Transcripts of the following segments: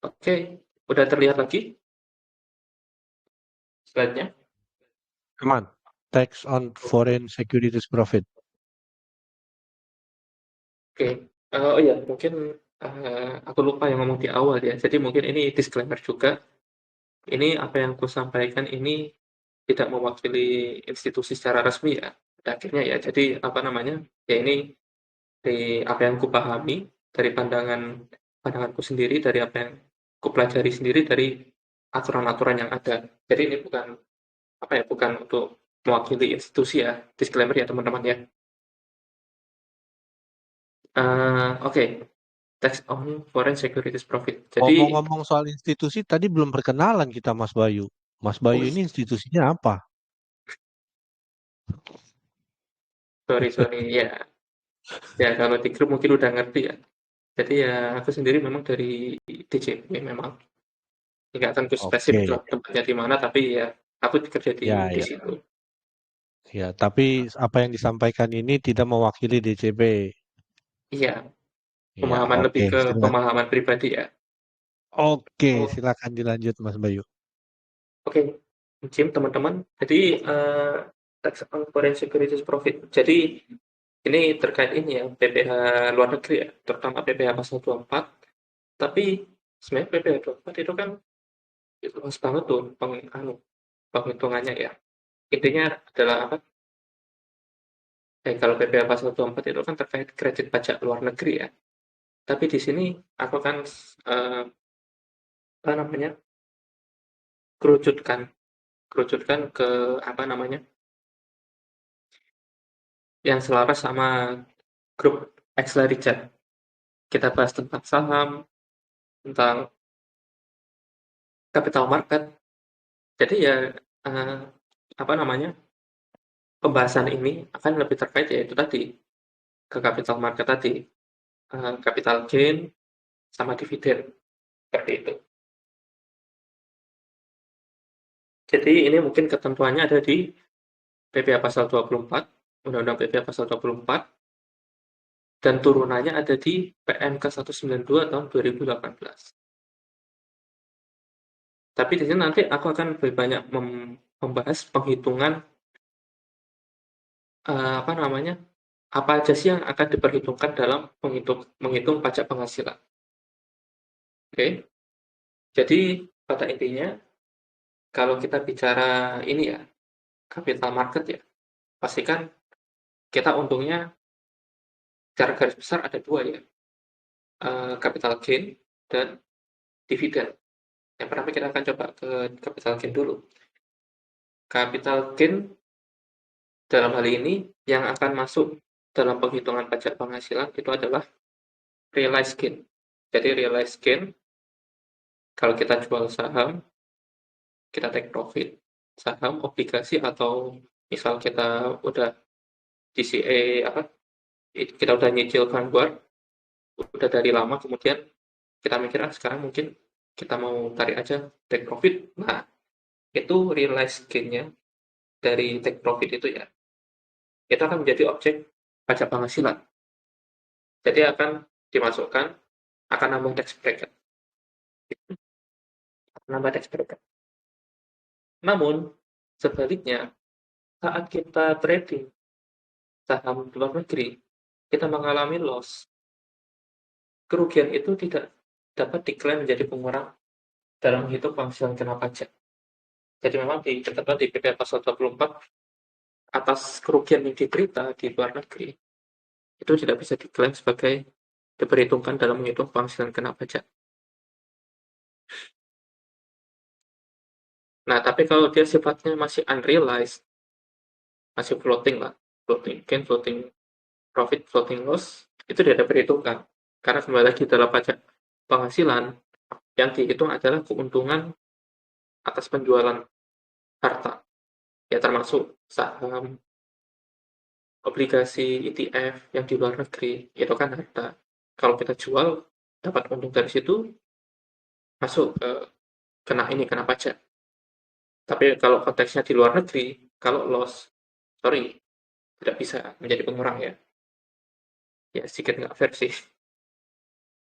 Oke, udah terlihat lagi slide-nya? Aman. Tax on foreign securities profit. Oke. Oh iya, mungkin aku lupa yang ngomong di awal ya. Jadi mungkin ini disclaimer juga. Ini apa yang aku sampaikan ini tidak mewakili institusi secara resmi ya. Pada akhirnya ya. Jadi apa namanya? Ya ini dari apa yang kupahami, dari pandanganku sendiri, dari apa yang kupelajari sendiri dari aturan-aturan yang ada. Jadi ini bukan apa ya, bukan untuk mewakili institusi ya. Disclaimer ya teman-teman ya. Oke, tax on foreign securities profit. Jadi, Ngomong-ngomong soal institusi, tadi belum perkenalan kita Mas Bayu. Mas oh Bayu ini institusinya apa? sorry sorry ya, ya kalau di grup mungkin udah ngerti ya. Jadi ya aku sendiri memang dari DJP memang nggak tentu spesifik Oke, lah tempatnya di mana, tapi ya aku kerja ya, di ya, situ. ya. Tapi apa yang disampaikan ini tidak mewakili DCB. Iya, Ya, pemahaman lebih oke, ke silakan. pemahaman pribadi ya. Oke, Oh, silakan dilanjut Mas Bayu. oke, Jim teman-teman. Jadi tax on foreign securities profit. Jadi ini terkait ini ya PPh luar negeri ya, terutama PPh pasal 24. Tapi sebenarnya PPh 24 itu kan luas banget tuh penghitungannya ya. Intinya adalah apa? Kalau PPh pasal 24 itu kan terkait kredit pajak luar negeri ya. Tapi di sini aku kan apa namanya? kerucutkan kerucutkan ke apa namanya? yang selaras sama grup Excel Richard. Kita bahas tentang saham, tentang capital market. Jadi ya eh, apa namanya? Pembahasan ini akan lebih terkait yaitu tadi ke capital market tadi, capital gain sama dividen seperti itu. Jadi ini mungkin ketentuannya ada di PPh pasal 24, Undang-Undang PPh pasal 24, dan turunannya ada di PMK 192 tahun 2018. Tapi di sini nanti aku akan lebih banyak membahas penghitungan apa namanya? Apa aja sih yang akan diperhitungkan dalam menghitung pajak penghasilan. Oke. Jadi pada intinya kalau kita bicara ini ya, capital market ya, pastikan kita untungnya secara garis besar ada dua ya, capital gain dan dividen. Yang pertama kita akan coba ke capital gain dulu. Capital gain dalam hal ini yang akan masuk dalam penghitungan pajak penghasilan itu adalah realized gain. Jadi realized gain kalau kita jual saham, kita take profit. Saham, obligasi atau misal kita udah DCA apa kita udah nyicil Vanguard udah dari lama kemudian kita mikir sekarang mungkin kita mau tarik aja take profit. Nah, itu realized gain-nya dari take profit itu ya itu akan menjadi objek pajak penghasilan. Jadi akan dimasukkan, akan nambah tax bracket. Nambah tax bracket. Namun, sebaliknya, saat kita trading saham luar negeri, kita mengalami loss, kerugian itu tidak dapat diklaim menjadi pengurang dalam menghitung penghasilan kena pajak. Jadi memang ditetapkan di PP pasal 24 atas kerugian yang diderita di luar negeri itu tidak bisa diklaim sebagai diperhitungkan dalam menghitung penghasilan kena pajak. Nah, tapi kalau dia sifatnya masih unrealized, masih floating lah, floating gain, floating profit, floating loss, itu tidak diperhitungkan. Karena kembali lagi dalam pajak penghasilan, yang dihitung adalah keuntungan atas penjualan harta, ya termasuk saham, obligasi, ETF yang di luar negeri, itu kan harta. Kalau kita jual, dapat untung dari situ, masuk ke kena pajak. Tapi kalau konteksnya di luar negeri, kalau loss, sorry, tidak bisa menjadi pengurang ya. Ya sedikit nggak fair sih.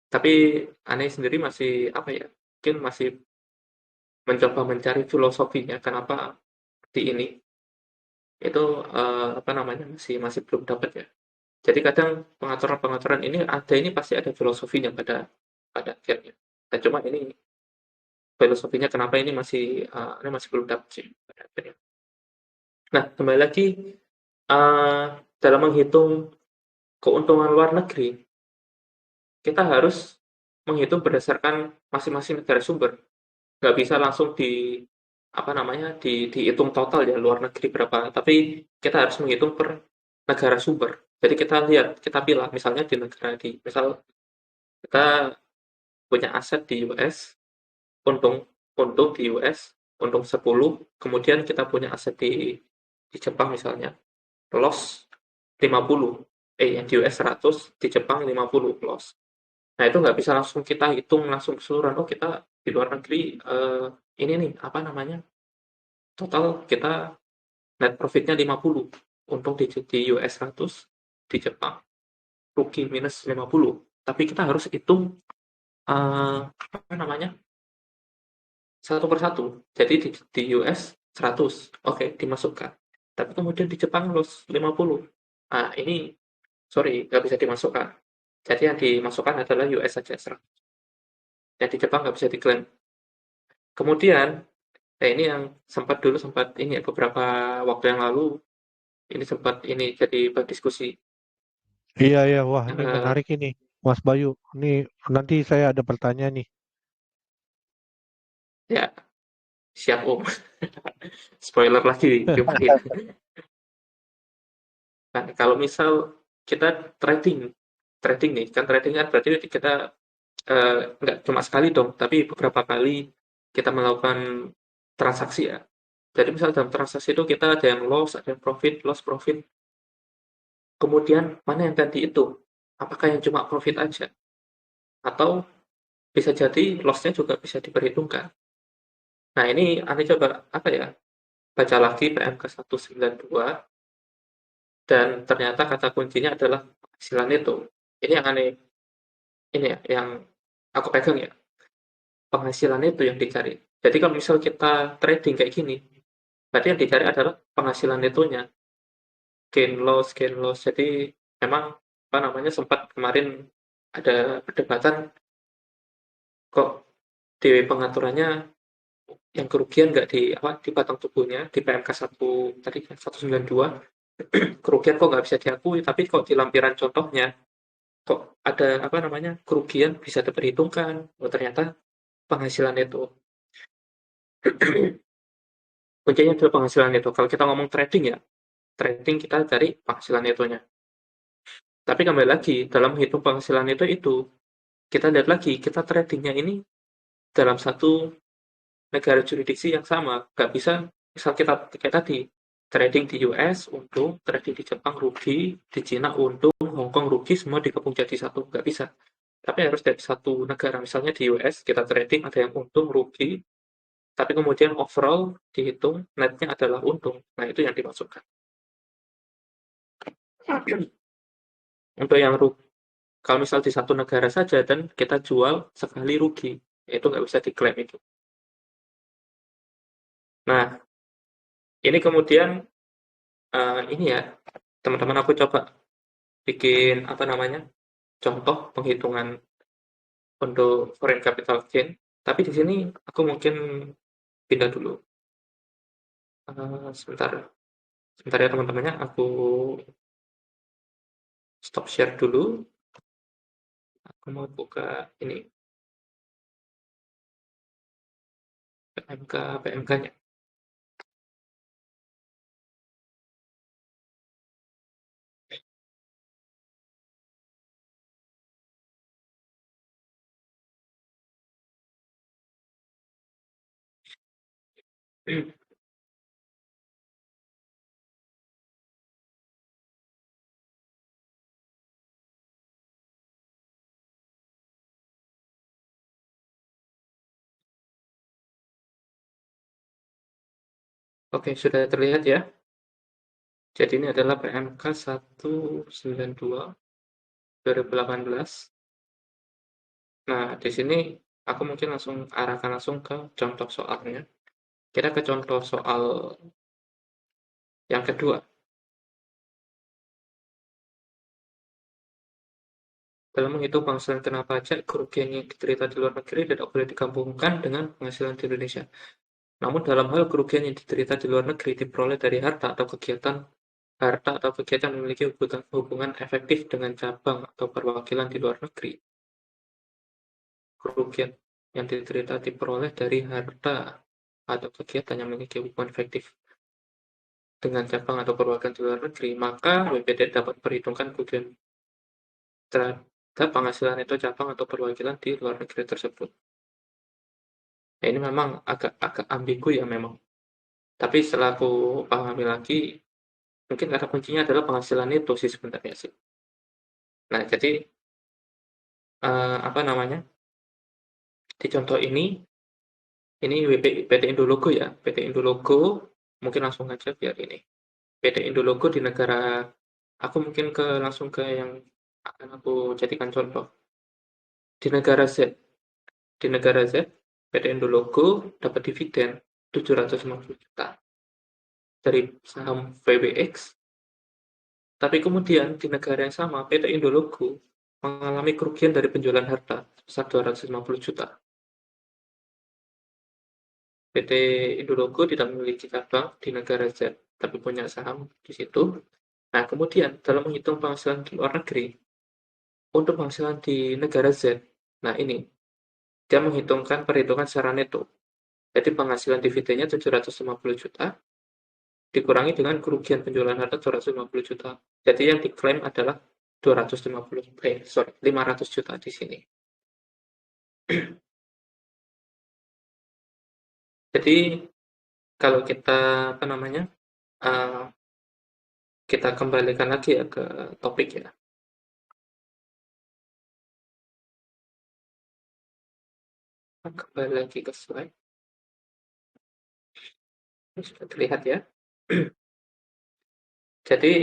Tapi aneh sendiri masih apa ya? Mungkin masih mencoba mencari filosofinya kenapa di ini itu apa namanya masih masih belum dapat ya. Jadi kadang pengaturan-pengaturan ini ada ini pasti ada filosofinya pada pada akhirnya. Dan cuma ini filosofinya kenapa ini masih belum dapat sih pada akhirnya. Nah, kembali lagi dalam menghitung keuntungan luar negeri, kita harus menghitung berdasarkan masing-masing negara sumber. Nggak bisa langsung di apa namanya dihitung total ya luar negeri berapa, tapi kita harus menghitung per negara sumber. Jadi kita lihat, kita pilih misalnya di negara di misal kita punya aset di US, untung untung di US, untung 10, kemudian kita punya aset di Jepang misalnya, loss 50, yang di US 100, di Jepang 50 loss. Nah, itu nggak bisa langsung kita hitung langsung keseluruhan, oh kita di luar negeri ini nih, apa namanya, total kita net profitnya 50, untung di US 100, di Jepang rugi minus 50. Tapi kita harus hitung apa namanya satu per satu. Jadi di US 100, oke dimasukkan. Tapi kemudian di Jepang loss 50. Nah ini sorry nggak bisa dimasukkan. Jadi yang dimasukkan adalah US saja 100. Yang di Jepang nggak bisa diklaim. Kemudian, ini yang sempat ini ya, beberapa waktu yang lalu ini sempat ini jadi bahan diskusi. Iya, iya. Wah, ini Eh, menarik ini, Mas Bayu. Ini nanti saya ada pertanyaan nih. ya siap Om. Spoiler lagi gimana? Nah, kalau misal kita trading, trading nih, kan trading kan berarti kita nggak cuma sekali dong, tapi beberapa kali kita melakukan transaksi ya. Jadi misal dalam transaksi itu kita ada yang loss, ada yang profit, loss profit. Kemudian mana yang tadi itu? Apakah yang cuma profit aja? Atau bisa jadi loss-nya juga bisa diperhitungkan. Nah ini Anda coba apa ya? Baca lagi PMK 192 dan ternyata kata kuncinya adalah penghasilan itu. Ini yang aneh, ini ya, yang aku pegang ya. Penghasilan itu yang dicari. Jadi kalau misal kita trading kayak gini, berarti yang dicari adalah penghasilan netonya, gain loss, gain loss. Jadi memang apa namanya sempat kemarin ada perdebatan kok di pengaturannya yang kerugian nggak di apa di batang tubuhnya di PMK 1 tadi kan 192 kerugian kok nggak bisa diakui tapi kok di lampiran contohnya kok ada apa namanya kerugian bisa diperhitungkan. Oh, ternyata penghasilan itu kuncinya adalah penghasilan itu. Kalau kita ngomong trading ya trading kita cari penghasilan itunya. Tapi kembali lagi dalam menghitung penghasilan itu kita lihat lagi kita tradingnya ini dalam satu negara jurisdiksi yang sama. Nggak bisa, misal kita kayak tadi, trading di US untung, trading di Jepang rugi, di Cina untung, Hong Kong rugi, semua digabung jadi satu. Nggak bisa. Tapi harus dari satu negara. Misalnya di US, kita trading ada yang untung, rugi, tapi kemudian overall dihitung, netnya adalah untung. Nah, itu yang dimasukkan. Untuk yang rugi, kalau misal di satu negara saja, dan kita jual sekali rugi, itu nggak bisa diklaim itu. Nah, ini kemudian, ini ya, teman-teman aku coba bikin apa namanya contoh penghitungan untuk foreign capital gain. Tapi di sini aku mungkin pindah dulu. Sebentar, sebentar ya teman-temannya. Aku stop share dulu. Aku mau buka ini PMK PMK-nya. Oke, sudah terlihat ya. Jadi ini adalah PMK 192 2018. Nah, di sini aku mungkin langsung arahkan langsung ke contoh soalnya. Kita ke contoh soal yang kedua. Dalam menghitung penghasilan kena pajak, kerugian yang diterima di luar negeri tidak boleh digabungkan dengan penghasilan di Indonesia. Namun dalam hal kerugian yang diterima di luar negeri diperoleh dari harta atau kegiatan memiliki hubungan efektif dengan cabang atau perwakilan di luar negeri. Kerugian yang diterima diperoleh dari harta atau kegiatan yang memiliki hubungan efektif dengan cabang atau perwakilan di luar negeri, maka WPD dapat perhitungkan kerugian terhadap penghasilan itu cabang atau perwakilan di luar negeri tersebut. Nah, ini memang agak ambigu ya memang. Tapi setelah aku pahami lagi, mungkin kata kuncinya adalah penghasilan itu sih sebenarnya sih. Nah, jadi apa namanya? Di contoh ini PT Indologo ya. PT Indologo mungkin langsung aja biar ini. PT Indologo di negara aku mungkin langsung ke yang akan aku jadikan contoh. Di negara Z, di negara Z, PT Indologo dapat dividen 750 juta dari saham VWX. Tapi kemudian di negara yang sama, PT Indologo mengalami kerugian dari penjualan harta sebesar 250 juta. PT Indologo tidak memiliki cabang di negara Z, tapi punya saham di situ. Nah, kemudian dalam menghitung penghasilan di luar negeri, untuk penghasilan di negara Z, nah ini, dia menghitungkan perhitungan secara neto. Jadi penghasilan dividennya 750 juta, dikurangi dengan kerugian penjualan harta 250 juta. Jadi yang diklaim adalah 500 juta di sini. Jadi kalau kita apa namanya uh, kita kembalikan lagi ya ke topik ya. Kembali lagi ke slide. Ini sudah terlihat ya. Jadi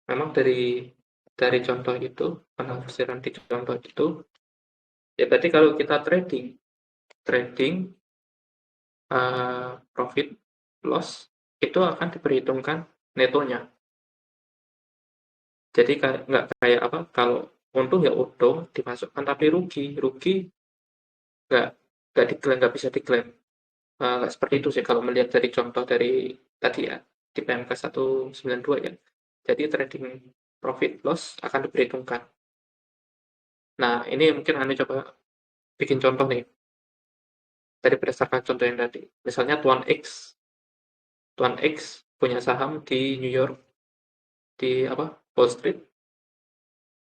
memang dari contoh itu, penafsiran di contoh itu, ya berarti kalau kita trading profit loss itu akan diperhitungkan netonya. Jadi nggak kayak apa, kalau untung ya untung dimasukkan, tapi rugi nggak nggak bisa diklaim. Nggak seperti itu sih kalau melihat dari contoh dari tadi ya di PMK 192 ya. Jadi trading profit loss akan diperhitungkan. Nah, ini mungkin Anda coba bikin contoh nih dari berdasarkan contoh yang tadi. Misalnya Tuan X punya saham di New York, di apa, Wall Street.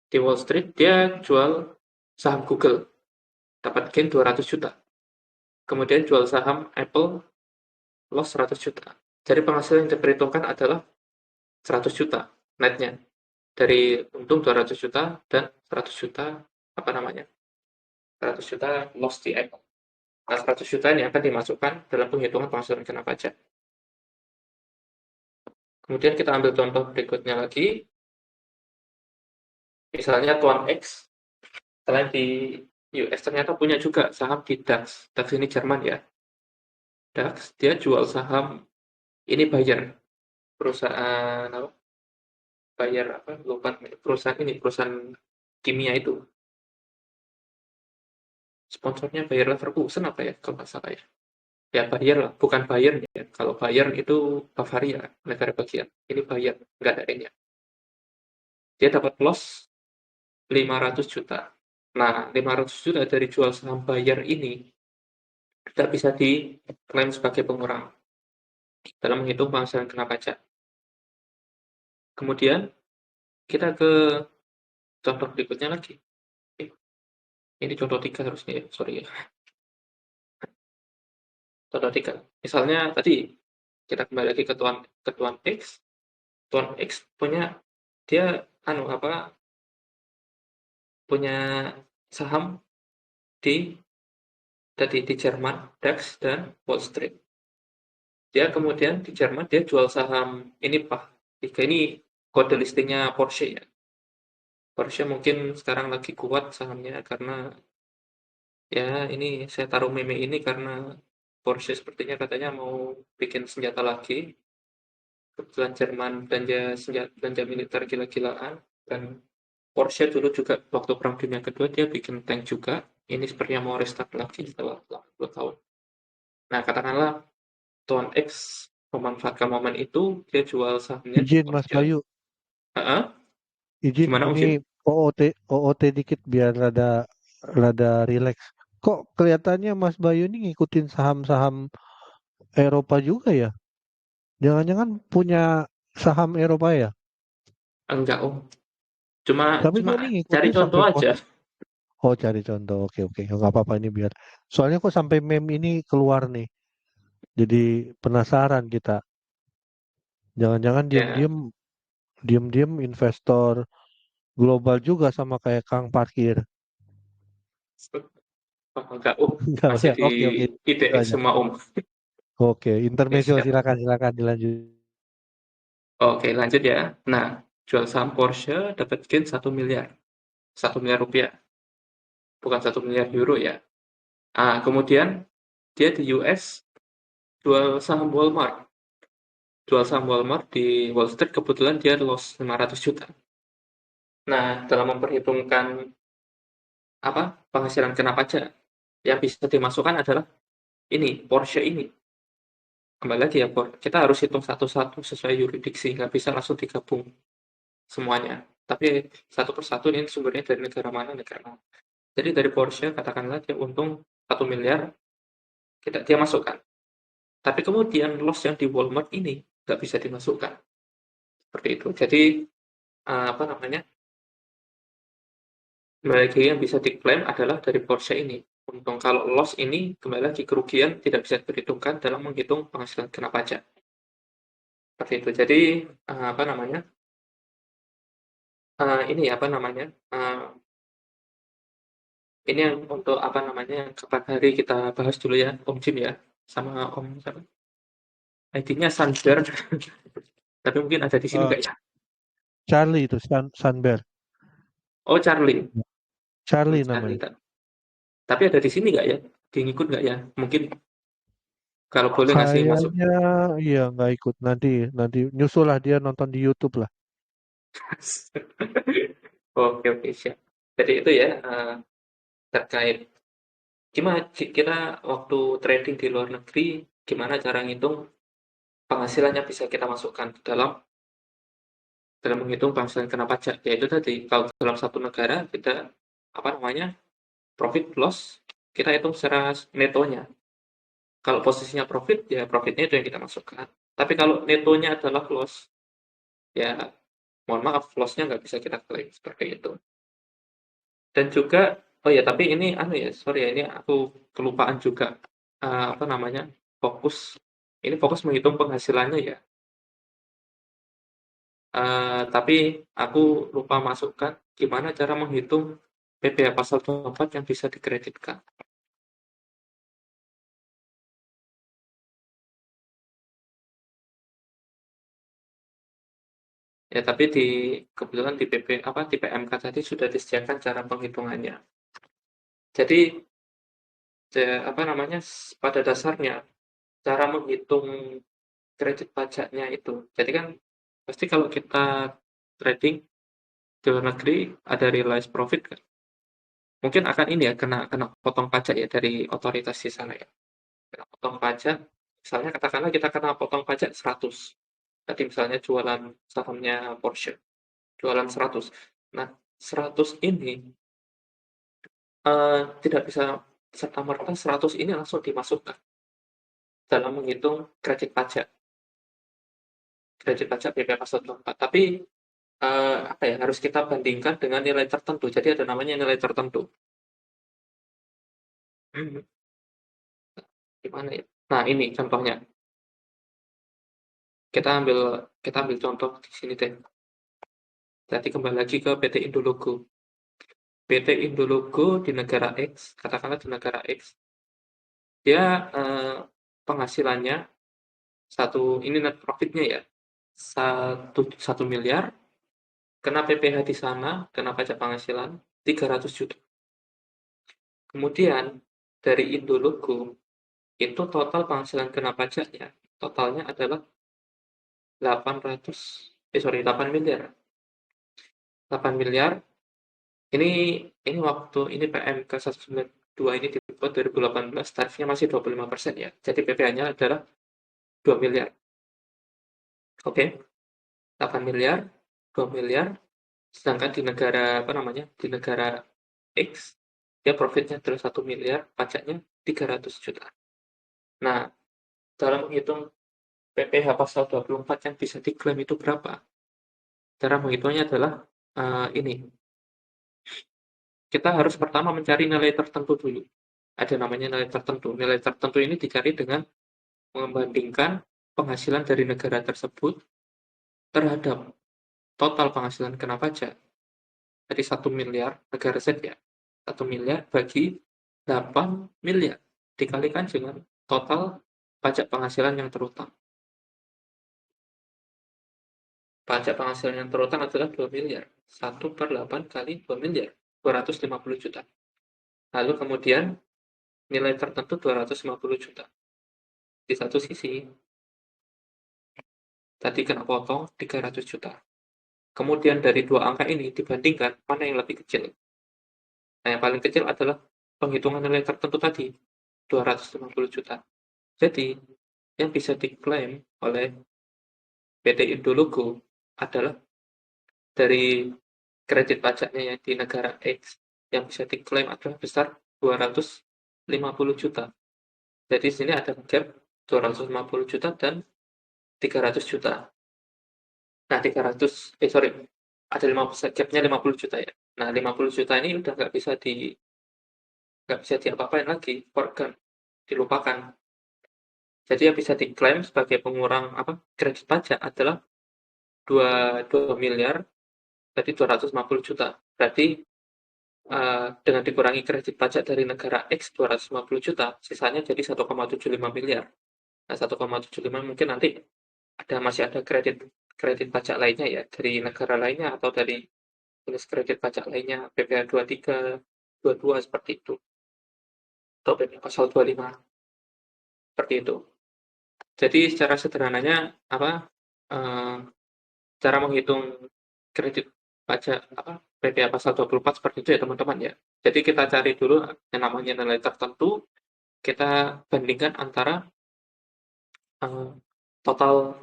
Di Wall Street dia jual saham Google, dapat gain 200 juta. Kemudian jual saham Apple, loss 100 juta. Jadi penghasilan yang diperhitungkan adalah 100 juta netnya. Dari untung 200 juta dan 100 juta apa namanya? 100 juta loss di Apple. Nah, 100 juta ini akan dimasukkan dalam penghitungan penghasilan kena pajak. Kemudian kita ambil contoh berikutnya lagi. Misalnya Tuan X, selain di US ternyata punya juga saham di DAX. DAX ini Jerman ya. DAX, dia jual saham, ini Bayer, perusahaan apa? Bayer apa? Lupa, perusahaan kimia itu. Sponsornya Bayer Leverkusen apa ya? Kalau nggak salah ya. Ya Bayer lah, bukan Bayern ya. Kalau Bayern itu Bavaria, negara bagian. Ini Bayer, nggak ada N-nya. Dia dapat loss 500 juta. Nah, 500 juta dari jual saham Bayer ini tidak bisa diklaim sebagai pengurang dalam menghitung penghasilan kena pajak. Kemudian kita ke contoh berikutnya lagi. Ini contoh 3 harusnya ya, sorry ya. Contoh 3. Misalnya tadi kita kembali lagi ke Tuan X. Tuan X dia punya saham di di Jerman, DAX dan Wall Street. Dia kemudian di Jerman dia jual saham ini Pak. Ini kode listingnya Porsche ya. Porsche mungkin sekarang lagi kuat sahamnya karena Ya, ini saya taruh meme ini karena Porsche sepertinya katanya mau bikin senjata lagi. Kebetulan Jerman belanja militer gila-gilaan, dan Porsche dulu juga waktu Perang Dunia Kedua dia bikin tank juga. Ini sepertinya mau restart lagi setelah 80 tahun. Nah, katakanlah Tuan X memanfaatkan momen itu, dia jual sahamnya di Izin Mas Porsche. Bayu, Heeh, izin gimana Om ini Jin? OOT dikit biar rada rada rileks. Kok kelihatannya Mas Bayu ini ngikutin saham-saham Eropa juga ya? Jangan-jangan punya saham Eropa ya? Enggak Om, cuma Tapi cuma kok ini cari ngikutin contoh sampai aja. oh cari contoh. Oke oke, nggak apa-apa ini biar. Soalnya kok sampai meme ini keluar nih. Jadi penasaran kita. Jangan-jangan Ya, diem-diem investor global juga sama kayak Kang Parkir. enggak Om, Enggak masih ya? di Oke oke. Itu IDX aja. semua Om. Oke, Oke, intermezzo siap. silakan silakan dilanjut. Oke, lanjut ya. Nah, jual saham Porsche dapat gain 1 miliar. 1 miliar rupiah, bukan 1 miliar euro ya. Kemudian dia di US jual saham Walmart. Jual saham Walmart di Wall Street, kebetulan dia loss 500 juta. Nah, dalam memperhitungkan apa penghasilan kena pajak yang bisa dimasukkan adalah ini Porsche ini. Kembali lagi ya, kita harus hitung satu-satu sesuai yurisdiksi, nggak bisa langsung digabung semuanya. Tapi satu persatu ini sumbernya dari negara mana. Jadi dari Porsche katakanlah dia untung 1 miliar, dia masukkan. Tapi kemudian loss yang di Walmart ini nggak bisa dimasukkan. Seperti itu. Jadi apa namanya? Kembali lagi yang bisa diklaim adalah dari Porsche ini. Untung, kalau loss ini kembali lagi kerugian tidak bisa diperhitungkan dalam menghitung penghasilan kena pajak. Seperti itu. Jadi apa namanya? Ini apa namanya? Ini yang untuk apa namanya? Yang kapan hari kita bahas dulu ya, Om Jim ya, sama Om siapa? ID-nya Sanber. Tapi mungkin ada di sini Eh, nggak ya? Charlie itu Sunbear. Oh, Charlie. Charlie Charlie. namanya. Tapi ada di sini nggak ya? Di ngikut nggak ya? Mungkin kalau boleh ngasih masuk. Kayaknya iya nggak ikut nanti nanti nyusul lah dia nonton di YouTube lah. Oke, oke, siap. Jadi itu ya, terkait gimana kita waktu trading di luar negeri, gimana cara ngitung penghasilannya bisa kita masukkan ke dalam menghitung penghasilan kena pajak. Yaitu tadi, kalau dalam satu negara kita apa namanya profit loss, kita hitung secara netonya. Kalau posisinya profit, ya profitnya itu yang kita masukkan. Tapi kalau netonya adalah loss, ya mohon maaf, loss-nya nggak bisa kita klaim seperti itu. Dan juga, oh ya, tapi ini anu ya, sorry ya, ini aku kelupaan juga, apa namanya, fokus ini fokus menghitung penghasilannya ya, tapi aku lupa masukkan gimana cara menghitung PPh pasal 24 yang bisa dikreditkan. Ya, tapi kebetulan di di PMK tadi sudah disediakan cara penghitungannya. Jadi, apa namanya, pada dasarnya cara menghitung kredit pajaknya itu. Jadi kan pasti kalau kita trading di luar negeri ada realized profit kan. Mungkin akan ini ya kena kena potong pajak ya dari otoritas di sana ya. Kena potong pajak. Misalnya katakanlah kita kena potong pajak 100. Tadi misalnya jualan sahamnya Porsche, jualan 100. Nah, 100 ini tidak bisa serta-merta 100 ini langsung dimasukkan dalam menghitung kredit pajak BPH Pasal 24. Tapi apa ya, harus kita bandingkan dengan nilai tertentu. Jadi ada namanya nilai tertentu. Hmm, Gimana ya? Nah, ini contohnya. Kita ambil kita ambil contoh di sini deh. Jadi kembali lagi ke PT Indologo. PT Indologo di negara X, katakanlah di negara X, dia penghasilannya ini net profitnya ya, 1 miliar, kena PPh di sana, kena pajak penghasilan 300 juta. Kemudian dari Indologo itu total penghasilan kena pajaknya totalnya adalah 8 miliar. 8 miliar ini ini PMK 192 ini dibuat 2018, tarifnya masih 25% ya. Jadi PPh-nya adalah 2 miliar. Oke, 8 miliar, 2 miliar, sedangkan di negara apa namanya? Di negara X dia profitnya adalah 1 miliar, pajaknya 300 juta. Nah, dalam menghitung PPh pasal 24 yang bisa diklaim itu berapa? Cara menghitungnya adalah ini. Kita harus pertama mencari nilai tertentu dulu. Ada namanya nilai tertentu. Nilai tertentu ini dicari dengan membandingkan penghasilan dari negara tersebut terhadap total penghasilan kena pajak. Jadi 1 miliar negara Z ya. 1 miliar bagi 8 miliar dikalikan dengan total pajak penghasilan yang terutang. Pajak penghasilan yang terutang adalah 2 miliar. 1/8 kali 2 miliar. 250 juta. Lalu kemudian nilai tertentu 250 juta. Di satu sisi, tadi kena potong 300 juta. Kemudian dari dua angka ini dibandingkan mana yang lebih kecil. Nah, yang paling kecil adalah penghitungan nilai tertentu tadi, 250 juta. Jadi, yang bisa diklaim oleh PT Indologo adalah dari kredit pajaknya yang di negara X yang bisa diklaim adalah besar 250 juta. Jadi di sini ada gap 250 juta dan 300 juta. Nah, ada 50, gapnya 50 juta ya. Nah, 50 juta ini udah nggak bisa diapa-apain lagi, organ, dilupakan. Jadi yang bisa diklaim sebagai pengurang kredit pajak adalah 2 miliar, tadi 250 juta. Berarti dengan dikurangi kredit pajak dari negara X 250 juta, sisanya jadi 1,75 miliar. Nah, 1,75 mungkin nanti masih ada kredit kredit pajak lainnya ya, dari negara lainnya atau dari jenis kredit pajak lainnya, PPh 23, 22 seperti itu. Atau PPh pasal 25 seperti itu. Jadi secara sederhananya eh, cara menghitung kredit pajak PPh pasal 24 seperti itu ya teman-teman ya. Jadi kita cari dulu yang namanya nilai tertentu, kita bandingkan antara total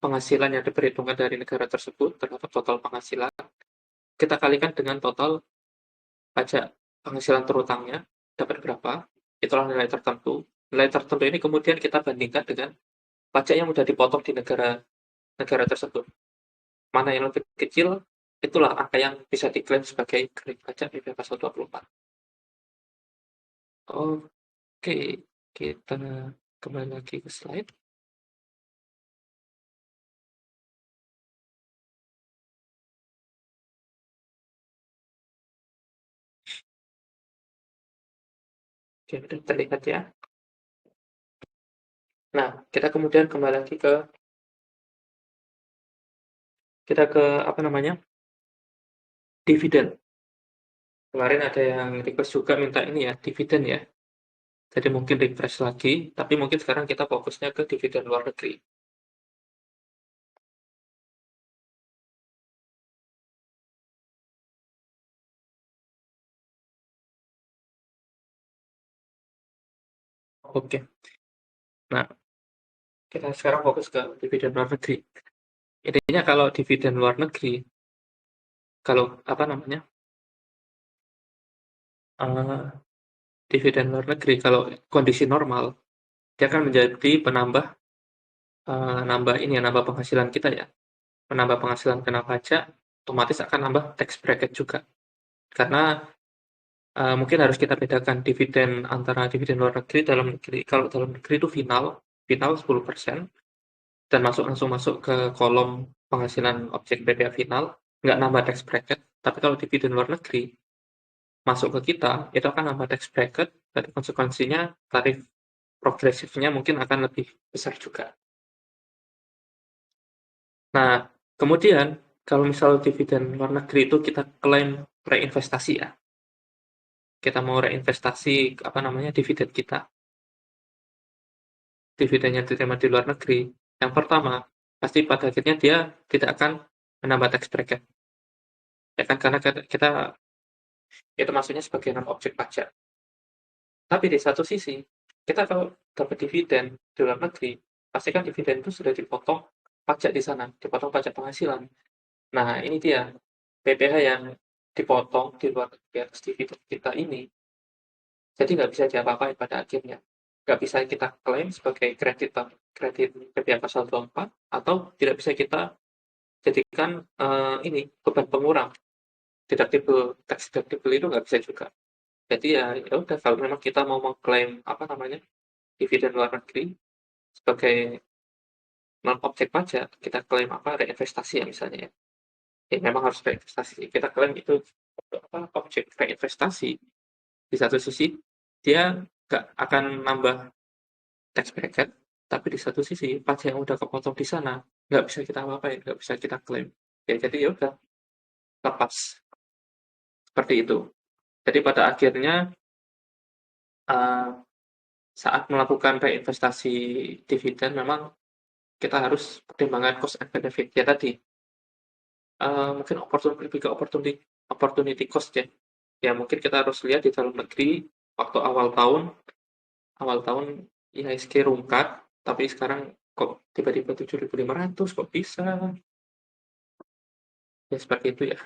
penghasilan yang diperhitungkan dari negara tersebut terhadap total penghasilan, kita kalikan dengan total pajak penghasilan terutangnya, dapat berapa, itulah nilai tertentu. Nilai tertentu ini kemudian kita bandingkan dengan pajak yang sudah dipotong di negara negara tersebut. Mana yang lebih kecil, itulah angka yang bisa diklaim sebagai kredit pajak PPh pasal 24. Oke, kita kembali lagi ke slide. Oke, sudah terlihat ya. Nah, kita kemudian kembali lagi ke dividen. Kemarin ada yang request juga minta ini ya, dividen ya. Jadi mungkin refresh lagi, tapi mungkin sekarang kita fokusnya ke dividen luar negeri. Oke, nah kita sekarang fokus ke dividen luar negeri. Intinya kalau dividen luar negeri, kalau uh, dividen luar negeri kalau kondisi normal, dia akan menjadi penambah nambah penghasilan kita ya, menambah penghasilan kena pajak, otomatis akan nambah tax bracket juga. Karena mungkin harus kita bedakan dividen antara dividen luar negeri dalam negeri. Kalau dalam negeri itu final 10% dan langsung masuk ke kolom penghasilan objek PPh final, nggak nambah tax bracket. Tapi kalau dividen luar negeri masuk ke kita, itu akan nambah tax bracket, dan konsekuensinya tarif progresifnya mungkin akan lebih besar juga. Nah, kemudian kalau misal dividen luar negeri itu kita klaim reinvestasi ya. kita mau reinvestasi dividen kita, dividennya diterima di luar negeri, yang pertama pasti pada akhirnya dia tidak akan menambah tax bracket, ya kan, karena kita itu maksudnya sebagai non objek pajak. Tapi di satu sisi, kita kalau dapat dividen di luar negeri, pasti kan dividen itu sudah dipotong pajak di sana, dipotong pajak penghasilan. Nah, ini dia PPh yang dipotong di luar negeri atas dividen kita ini, jadi nggak bisa diapa-apain pada akhirnya. Nggak bisa kita klaim sebagai kredit PPh pasal 24, atau tidak bisa kita jadikan ini beban pengurang, tax deductible itu nggak bisa juga. Jadi ya udah, kalau memang kita mau mengklaim dividen luar negeri sebagai non objek pajak, kita klaim reinvestasi ya misalnya ya. Ya memang harus reinvestasi. Kita klaim itu objek reinvestasi. Di satu sisi dia nggak akan nambah tax bracket, tapi di satu sisi pajak yang udah kepotong di sana nggak bisa kita apa-apain, nggak bisa kita klaim. Ya jadi ya udah, lepas seperti itu. Jadi pada akhirnya uh, saat melakukan reinvestasi dividen memang kita harus pertimbangkan cost and benefit ya tadi. Mungkin lebih ke opportunity cost ya. Ya mungkin kita harus lihat di dalam negeri waktu awal tahun IHSG rungkat, tapi sekarang kok tiba-tiba 7.500, kok bisa? Ya seperti itu ya.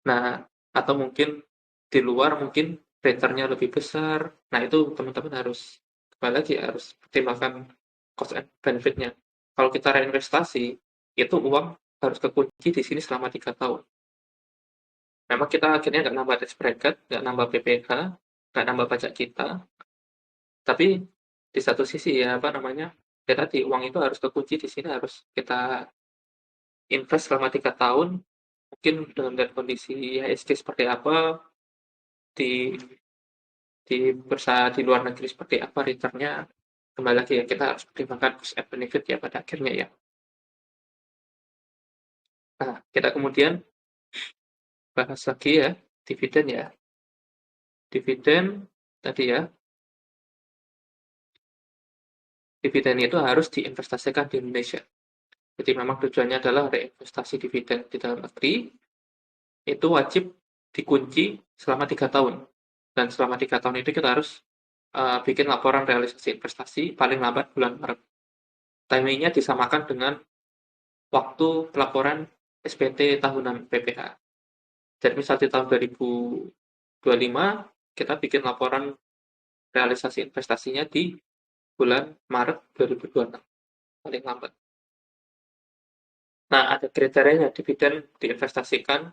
Nah, atau mungkin di luar mungkin returnnya lebih besar. Nah, itu teman-teman harus kembali lagi harus pertimbangkan cost and benefit-nya. Kalau kita reinvestasi, itu uang harus kekunci di sini selama 3 tahun. Memang kita akhirnya nggak nambah tax bracket, nggak nambah PPh, nggak nambah pajak kita, tapi di satu sisi ya ya tadi uang itu harus kekunci di sini, harus kita invest selama 3 tahun, mungkin dengan kondisi IHSG seperti apa, di bursa di luar negeri seperti apa returnnya, kembali lagi ya kita harus pertimbangkan cost and benefit ya pada akhirnya ya. Nah, kita kemudian bahas lagi ya dividen ya. Dividen tadi ya, dividen itu harus diinvestasikan di Indonesia. Jadi memang tujuannya adalah reinvestasi dividen di dalam negeri, itu wajib dikunci selama 3 tahun. Dan selama 3 tahun itu kita harus bikin laporan realisasi investasi paling lambat bulan Maret. Timingnya disamakan dengan waktu pelaporan SPT tahunan PPh. Jadi misal di tahun 2025 kita bikin laporan realisasi investasinya di bulan Maret 2026 paling lambat. Nah, ada kriterianya dividen diinvestasikan.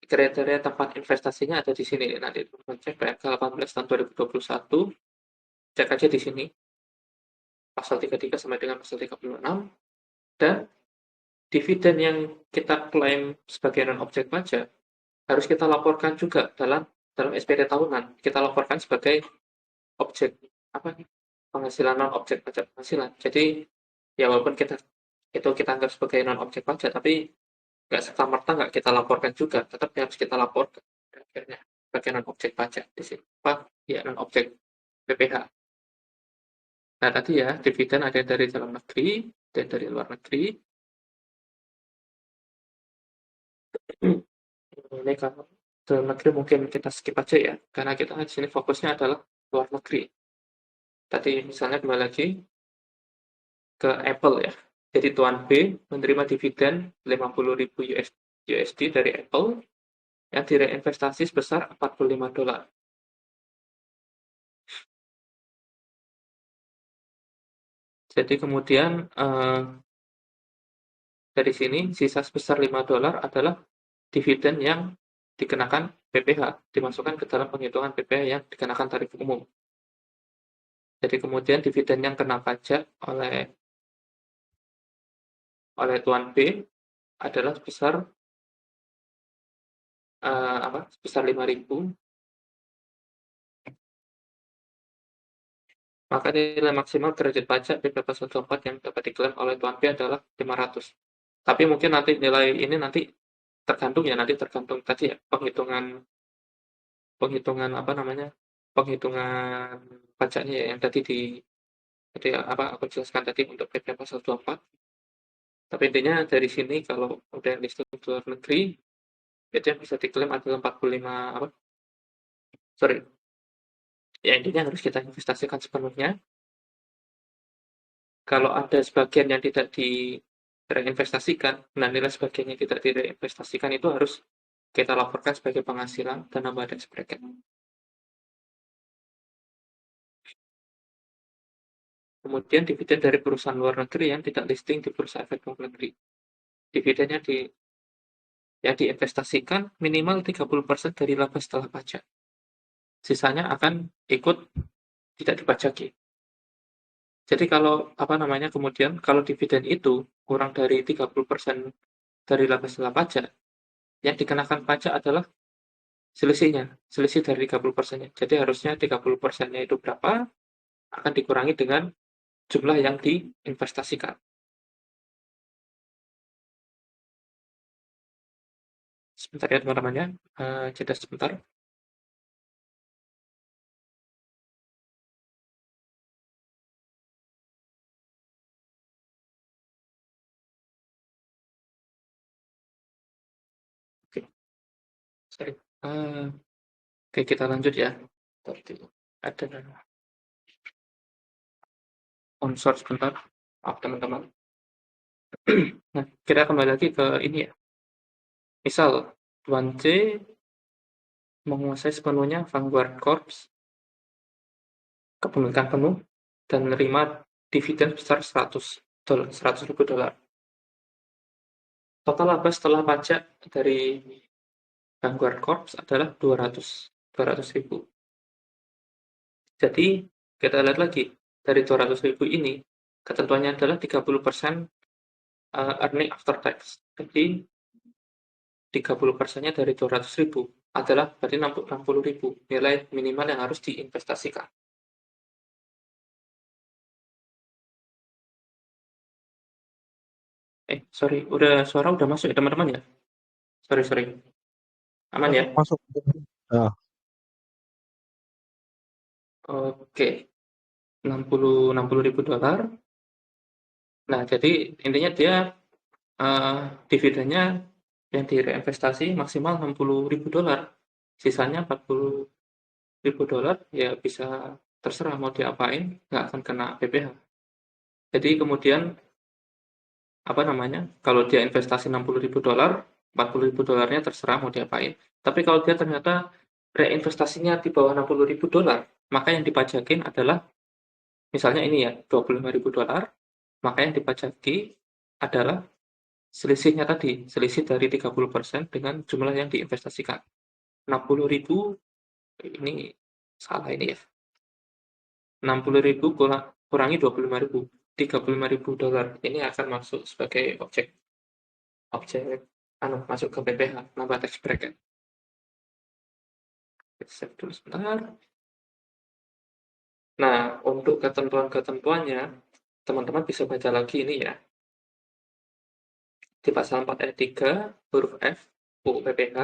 Kriteria tempat investasinya ada di sini. Nanti teman-teman cek PMK 18 tahun 2021. Cek aja di sini. Pasal 33 sampai dengan pasal 36. Dan dividen yang kita klaim sebagai non objek pajak harus kita laporkan juga dalam SPT tahunan. Kita laporkan sebagai objek penghasilan non objek pajak penghasilan. Jadi ya walaupun kita anggap sebagai non objek pajak, tapi nggak serta-merta nggak kita laporkan juga, tetap harus kita laporkan akhirnya sebagai non objek pajak di sini. Ya non objek PPh. Nah tadi ya dividen ada dari dalam negeri dan dari luar negeri. Ini kalau dalam negeri mungkin kita skip aja ya, karena kita di sini fokusnya adalah luar negeri. Tadi misalnya kembali lagi ke Apple ya. Jadi Tuan B menerima dividen 50.000 USD dari Apple yang direinvestasi sebesar $45. Jadi kemudian dari sini sisa sebesar $5 adalah dividen yang dikenakan PPh, dimasukkan ke dalam penghitungan PPh yang dikenakan tarif umum. Jadi kemudian dividen yang kena pajak oleh Tuan B adalah sebesar sebesar 5.000. Maka nilai maksimal kredit pajak PP pasal 24 yang dapat diklaim oleh Tuan B adalah 500. Tapi mungkin nanti nilai ini nanti tergantung tadi ya penghitungan penghitungan apa namanya, penghitungan pajaknya ya, yang tadi apa aku jelaskan tadi untuk PP pasal 24. Tapi intinya dari sini kalau udah listing di luar negeri, itu yang bisa diklaim adalah 45 apa? Sorry, ya intinya harus kita investasikan sepenuhnya. Kalau ada sebagian yang tidak direinvestasikan, nah nilai sebagian yang tidak direinvestasikan itu harus kita laporkan sebagai penghasilan dan nambah tax bracket. Kemudian dividen dari perusahaan luar negeri yang tidak listing di bursa efek luar negeri. Dividennya yang diinvestasikan minimal 30% dari laba setelah pajak. Sisanya akan ikut tidak dipajaki. Jadi kalau apa namanya kemudian kalau dividen itu kurang dari 30% dari laba setelah pajak, yang dikenakan pajak adalah selisihnya, selisih dari 30%-nya. Jadi harusnya 30%-nya itu berapa akan dikurangi dengan jumlah yang diinvestasikan. Sebentar ya teman-teman ya, jeda sebentar. Oke, sorry. Oke, kita lanjut ya. Tadi ada on-source sebentar. Maaf teman-teman. Nah, kita kembali lagi ke ini ya. Misal, Tuan C menguasai sepenuhnya Vanguard Corps, kepemilikan penuh, dan menerima dividen sebesar 100 ribu dolar. Total laba setelah pajak dari Vanguard Corps adalah 200 ribu. Jadi, kita lihat lagi, dari 200 ribu ini, ketentuannya adalah 30% earning after tax. Jadi, 30%-nya dari 200 ribu adalah berarti 60 ribu nilai minimal yang harus diinvestasikan. Sorry, suara udah masuk ya teman-teman ya? Sorry. Aman ya? Masuk, masuk. Nah, Oke, 60 ribu dolar. Nah, jadi intinya dia dividennya yang direinvestasi maksimal 60 ribu dolar. Sisanya 40 ribu dolar ya bisa terserah mau diapain, nggak akan kena PPh. Jadi kemudian apa namanya, kalau dia investasi 60 ribu dolar, 40 ribu dolarnya terserah mau diapain. Tapi kalau dia ternyata reinvestasinya di bawah 60 ribu dolar, maka yang dipajakin adalah misalnya ini ya 25 ribu dolar, maka yang dipajaki adalah selisihnya tadi, selisih dari 30% dengan jumlah yang diinvestasikan. 60 ribu ini salah ini ya. 60 ribu kurangi 25 ribu, 35 ribu dolar ini akan masuk sebagai objek objek masuk ke PPh, nambah tax bracket. Save dulu sebentar. Nah, untuk ketentuan-ketentuannya, teman-teman bisa baca lagi ini ya. Di pasal 4 ayat 3, huruf F, UU PPh.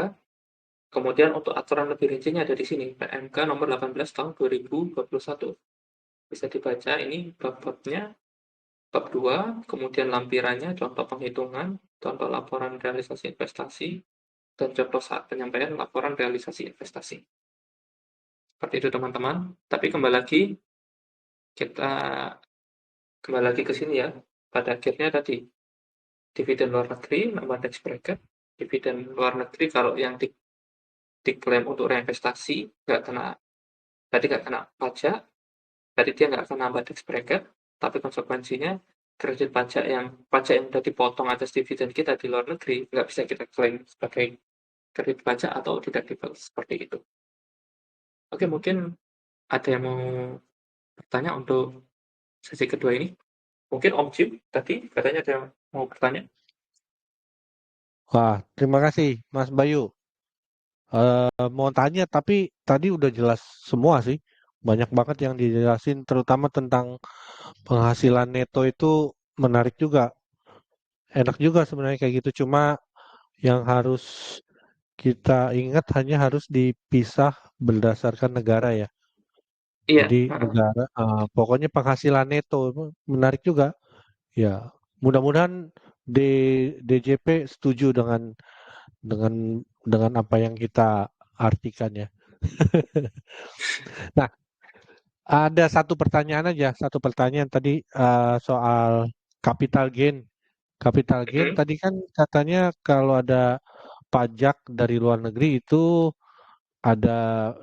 Kemudian untuk aturan lebih rincinya ada di sini, PMK nomor 18 tahun 2021. Bisa dibaca ini bab-babnya, bab 2, kemudian lampirannya, contoh penghitungan, contoh laporan realisasi investasi, dan contoh saat penyampaian laporan realisasi investasi. Seperti itu teman-teman. Tapi kita kembali lagi ke sini ya. Pada akhirnya tadi, dividen luar negeri, nambah tax bracket, dividen luar negeri kalau yang diklaim untuk reinvestasi, nggak kena pajak, berarti dia nggak akan nambah tax bracket, tapi konsekuensinya kredit pajak yang sudah dipotong atas dividen kita di luar negeri nggak bisa kita klaim sebagai kredit pajak atau deductible seperti itu. Oke, mungkin ada yang mau bertanya untuk sesi kedua ini? Mungkin Om Jim tadi katanya ada yang mau bertanya. wah, terima kasih Mas Bayu. Mau tanya tapi tadi udah jelas semua sih. Banyak banget yang dijelasin terutama tentang penghasilan neto itu menarik juga. Enak juga sebenarnya kayak gitu. Cuma yang harus kita ingat hanya harus dipisah berdasarkan negara ya. Iya, Jadi heeh. negara, pokoknya penghasilan neto menarik juga. Ya, mudah-mudahan D DJP setuju dengan apa yang kita artikan ya. Nah, ada satu pertanyaan aja, satu pertanyaan tadi soal capital gain. Capital gain Mhm, tadi kan katanya kalau ada pajak dari luar negeri itu ada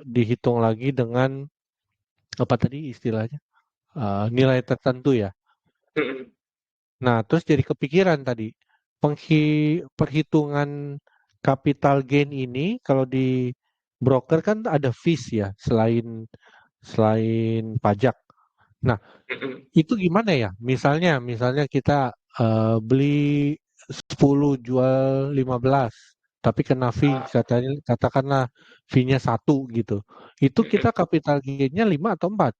dihitung lagi dengan apa tadi istilahnya nilai tertentu ya. mhm, Nah, terus jadi kepikiran tadi perhitungan capital gain ini kalau di broker kan ada fees ya selain selain pajak. Nah, mhm. itu gimana ya? Misalnya kita beli 10 jual 15, tapi kena fee Ah, katanya katakanlah fee-nya 1 gitu. Itu mhm. kita capital gain-nya 5 atau 4?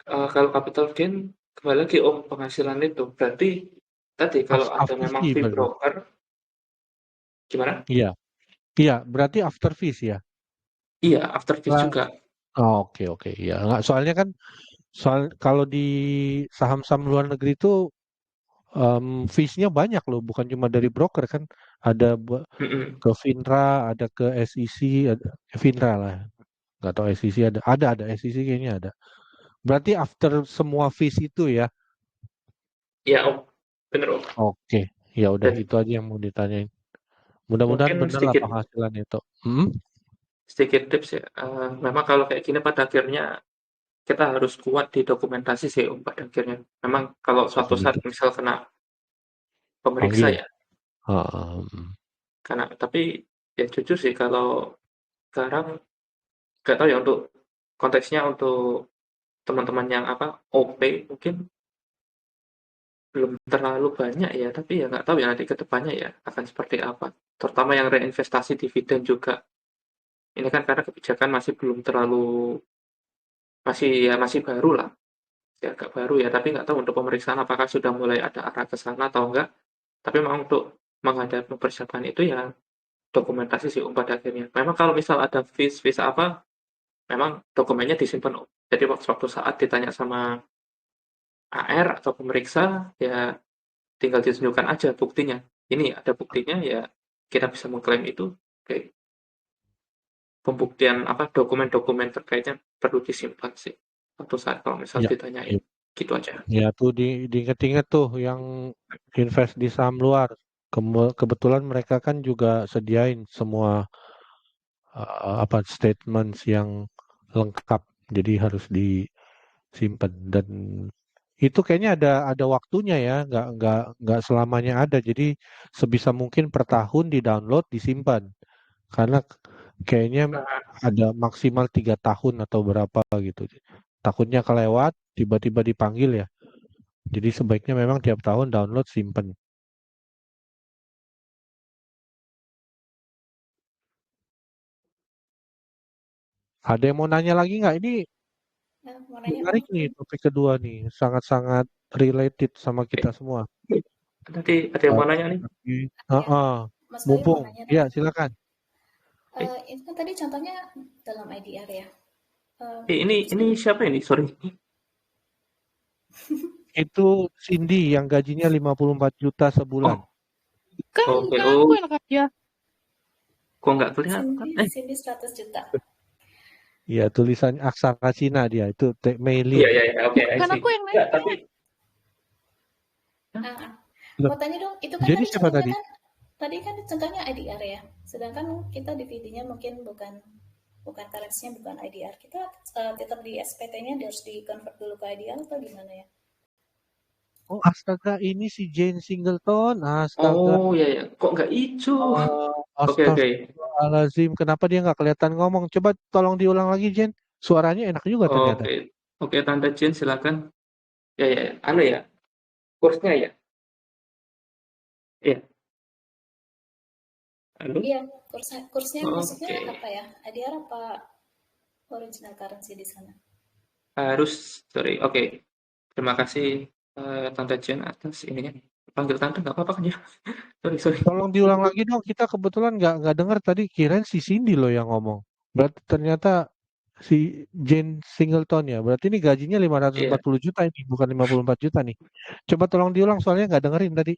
Kalau capital gain kembali lagi penghasilan itu. Berarti tadi kalau ada After memang fee fee berarti. broker gimana? Iya. Iya, berarti after fees ya. Iya, after fees Lah, juga. oh, oke oke ya. Nggak, soalnya kan kalau di saham-saham luar negeri itu fees-nya banyak loh, bukan cuma dari broker kan. Ada Mhm. ke Finra, ada ke SEC, ada Finra lah. Nggak tahu SEC ada SEC kayaknya ada. Berarti after semua fees itu ya. Iya, Om. Bener, Om. Oke, ya udah Dan itu aja yang mau ditanyain. Mudah-mudahan mungkin bener lah penghasilan itu. sedikit tips ya, memang kalau kayak gini pada akhirnya kita harus kuat di dokumentasi sih, Om, pada akhirnya. Memang kalau Oh suatu saat gitu. misal kena pemeriksa Panggil. ya, Ah, karena tapi ya jujur sih kalau sekarang nggak tahu ya untuk konteksnya untuk teman-teman yang apa, OP mungkin belum terlalu banyak ya, tapi ya nggak tahu ya nanti ke depannya ya akan seperti apa. Terutama yang reinvestasi dividen juga. Ini kan karena kebijakan masih belum terlalu masih baru lah, ya agak baru ya, tapi nggak tahu untuk pemeriksaan apakah sudah mulai ada arah ke sana atau enggak. Tapi memang untuk menghadapi persiapan itu ya dokumentasi sih pada akhirnya. Memang kalau misal ada fees apa, memang dokumennya disimpan Om. Jadi waktu saat ditanya sama AR atau pemeriksa, ya tinggal ditunjukkan aja buktinya. Ini ada buktinya ya kita bisa mengklaim itu. Oke, pembuktian apa dokumen-dokumen terkaitnya perlu disimpan sih. Suatu saat kalau misal ya. ditanyain. Gitu aja. Ya tuh diinget-inget tuh yang invest di saham luar. Kebetulan mereka kan juga sediain semua apa statements yang lengkap. Jadi harus disimpan dan itu kayaknya ada waktunya ya, nggak selamanya ada. Jadi sebisa mungkin per tahun di-download, disimpan. Karena kayaknya Nah, ada maksimal 3 tahun atau berapa gitu. Takutnya kelewat, tiba-tiba dipanggil ya. Jadi sebaiknya memang tiap tahun download simpen. Ada yang mau nanya lagi nggak? Ini Nah, mau nanya Om, menarik nih topik kedua nih, sangat-sangat related sama kita semua. tadi ada yang mau nanya nih. Oke. ya Heeh. Mas Bayu mau Mumpung, nanya ya dong. silakan. Eh, Itu kan tadi contohnya dalam IDR ya. ini siapa ini? Sorry. Itu Cindy yang gajinya 54 juta sebulan. Oh, Kan oke. bukan aku Oh, yang kerja. kok nggak kelihatan? Cindy, Cindy 100 juta. Ya, tulisan aksara Cina dia itu Mei Iya, Lin. iya, iya. Oke, I Bukan see. aku yang Nggak, nanya. tapi Ah, ah. Loh, Mau tanya dong, itu kan jadi tadi siapa contohnya tadi? kan, tadi kan contohnya IDR ya. Sedangkan kita DVD-nya mungkin bukan currency-nya bukan IDR. Kita tetap di SPT-nya harus di-convert dulu ke IDR atau gimana ya? Oh, astaga, ini si Jane Singleton. Astaga. oh ya ya. Kok nggak hijau? Oke, oke. Astagfirullahaladzim. Kenapa dia nggak kelihatan ngomong? Coba tolong diulang lagi, Jen. Suaranya enak juga ternyata. Oke. Oke, Tante Jin silakan. Ya, ya, ya. Anu ya, kursnya ya. Iya. Halo? Iya, kursnya maksudnya Oke. apa ya? IDR apa original currency di sana? Sorry. Oke. Terima kasih Tante Jen atas ininya. panggil tante nggak apa-apa kan ya? Sorry. Tolong diulang lagi dong. Kita kebetulan nggak dengar tadi. Kirain si Cindy loh yang ngomong. Berarti ternyata si Jane Singleton ya. Berarti ini gajinya Iya. 540 juta ini, bukan 54 juta nih. Coba tolong diulang soalnya nggak dengerin tadi.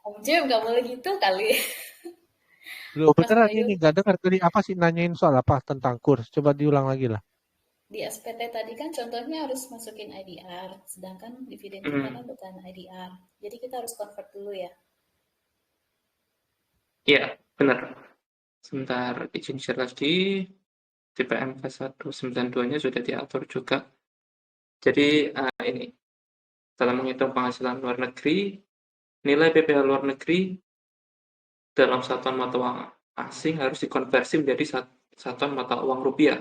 Om Jim nggak boleh gitu kali. Loh Mas beneran Bayu, ini nggak dengar tadi apa sih nanyain soal apa tentang kurs. Coba diulang lagi lah. di SPT tadi kan contohnya harus masukin IDR, sedangkan dividen itu karena Hmm, bukan IDR. Jadi kita harus convert dulu ya. iya, benar. Sebentar, izin share lagi. Di PMK 192-nya sudah diatur juga. Jadi, ini, dalam menghitung penghasilan luar negeri, nilai PPh luar negeri dalam satuan mata uang asing harus dikonversi menjadi satuan mata uang rupiah.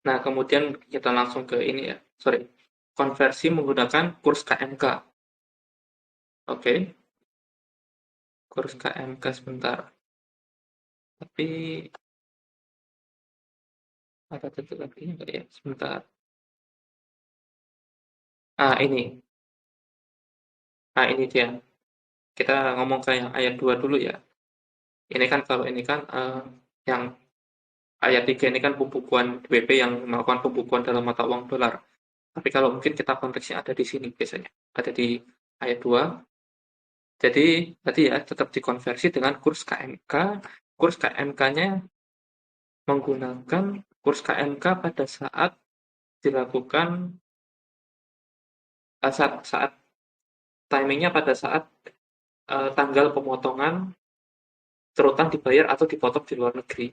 Nah, kemudian kita langsung ke ini ya, sorry, konversi menggunakan kurs KMK. Oke, kurs KMK sebentar. Tapi ada titik lagi enggak ya? Sebentar. Ini. Ini dia. Kita ngomong ke yang ayat 2 dulu ya. Ini kan kalau ini kan yang ayat 3 ini kan pembukuan WP yang melakukan pembukuan dalam mata uang dolar. Tapi kalau mungkin kita konteksnya ada di sini biasanya. Ada di ayat 2. Jadi tadi ya tetap dikonversi dengan kurs KMK. Kurs KMK-nya menggunakan kurs KMK pada saat dilakukan saat timingnya pada saat tanggal pemotongan terutang dibayar atau dipotong di luar negeri.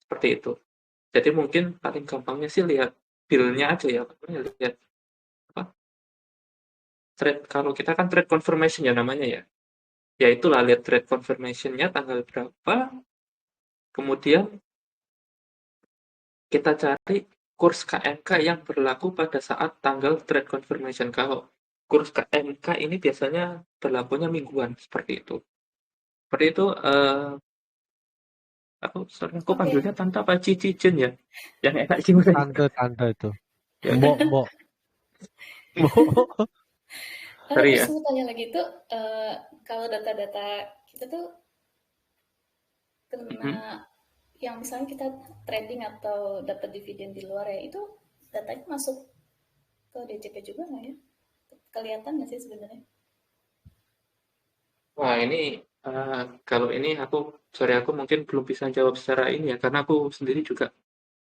Seperti itu. Jadi mungkin paling gampangnya sih lihat bill-nya aja ya. Lihat apa, trade, kalau kita kan trade confirmation ya namanya ya. Ya itulah lihat trade confirmation-nya tanggal berapa, kemudian kita cari kurs KMK yang berlaku pada saat tanggal trade confirmation. Kalau kurs KMK ini biasanya berlakunya mingguan seperti itu. Seperti itu, aku Oke, panggilnya Tante apa Cici Jen ya? Yang enak gimana ya? Tante itu. Ya, Mbok, mbok. Mbok. sorry terus ya. mau tanya lagi tuh, kalau data-data kita tuh kena Mhm. yang misalnya kita trading atau dapat dividen di luar ya, itu datanya masuk ke DCP juga nggak ya? Kelihatan nggak sih sebenarnya? Wah ini, kalau ini aku mungkin belum bisa jawab secara ini ya, karena aku sendiri juga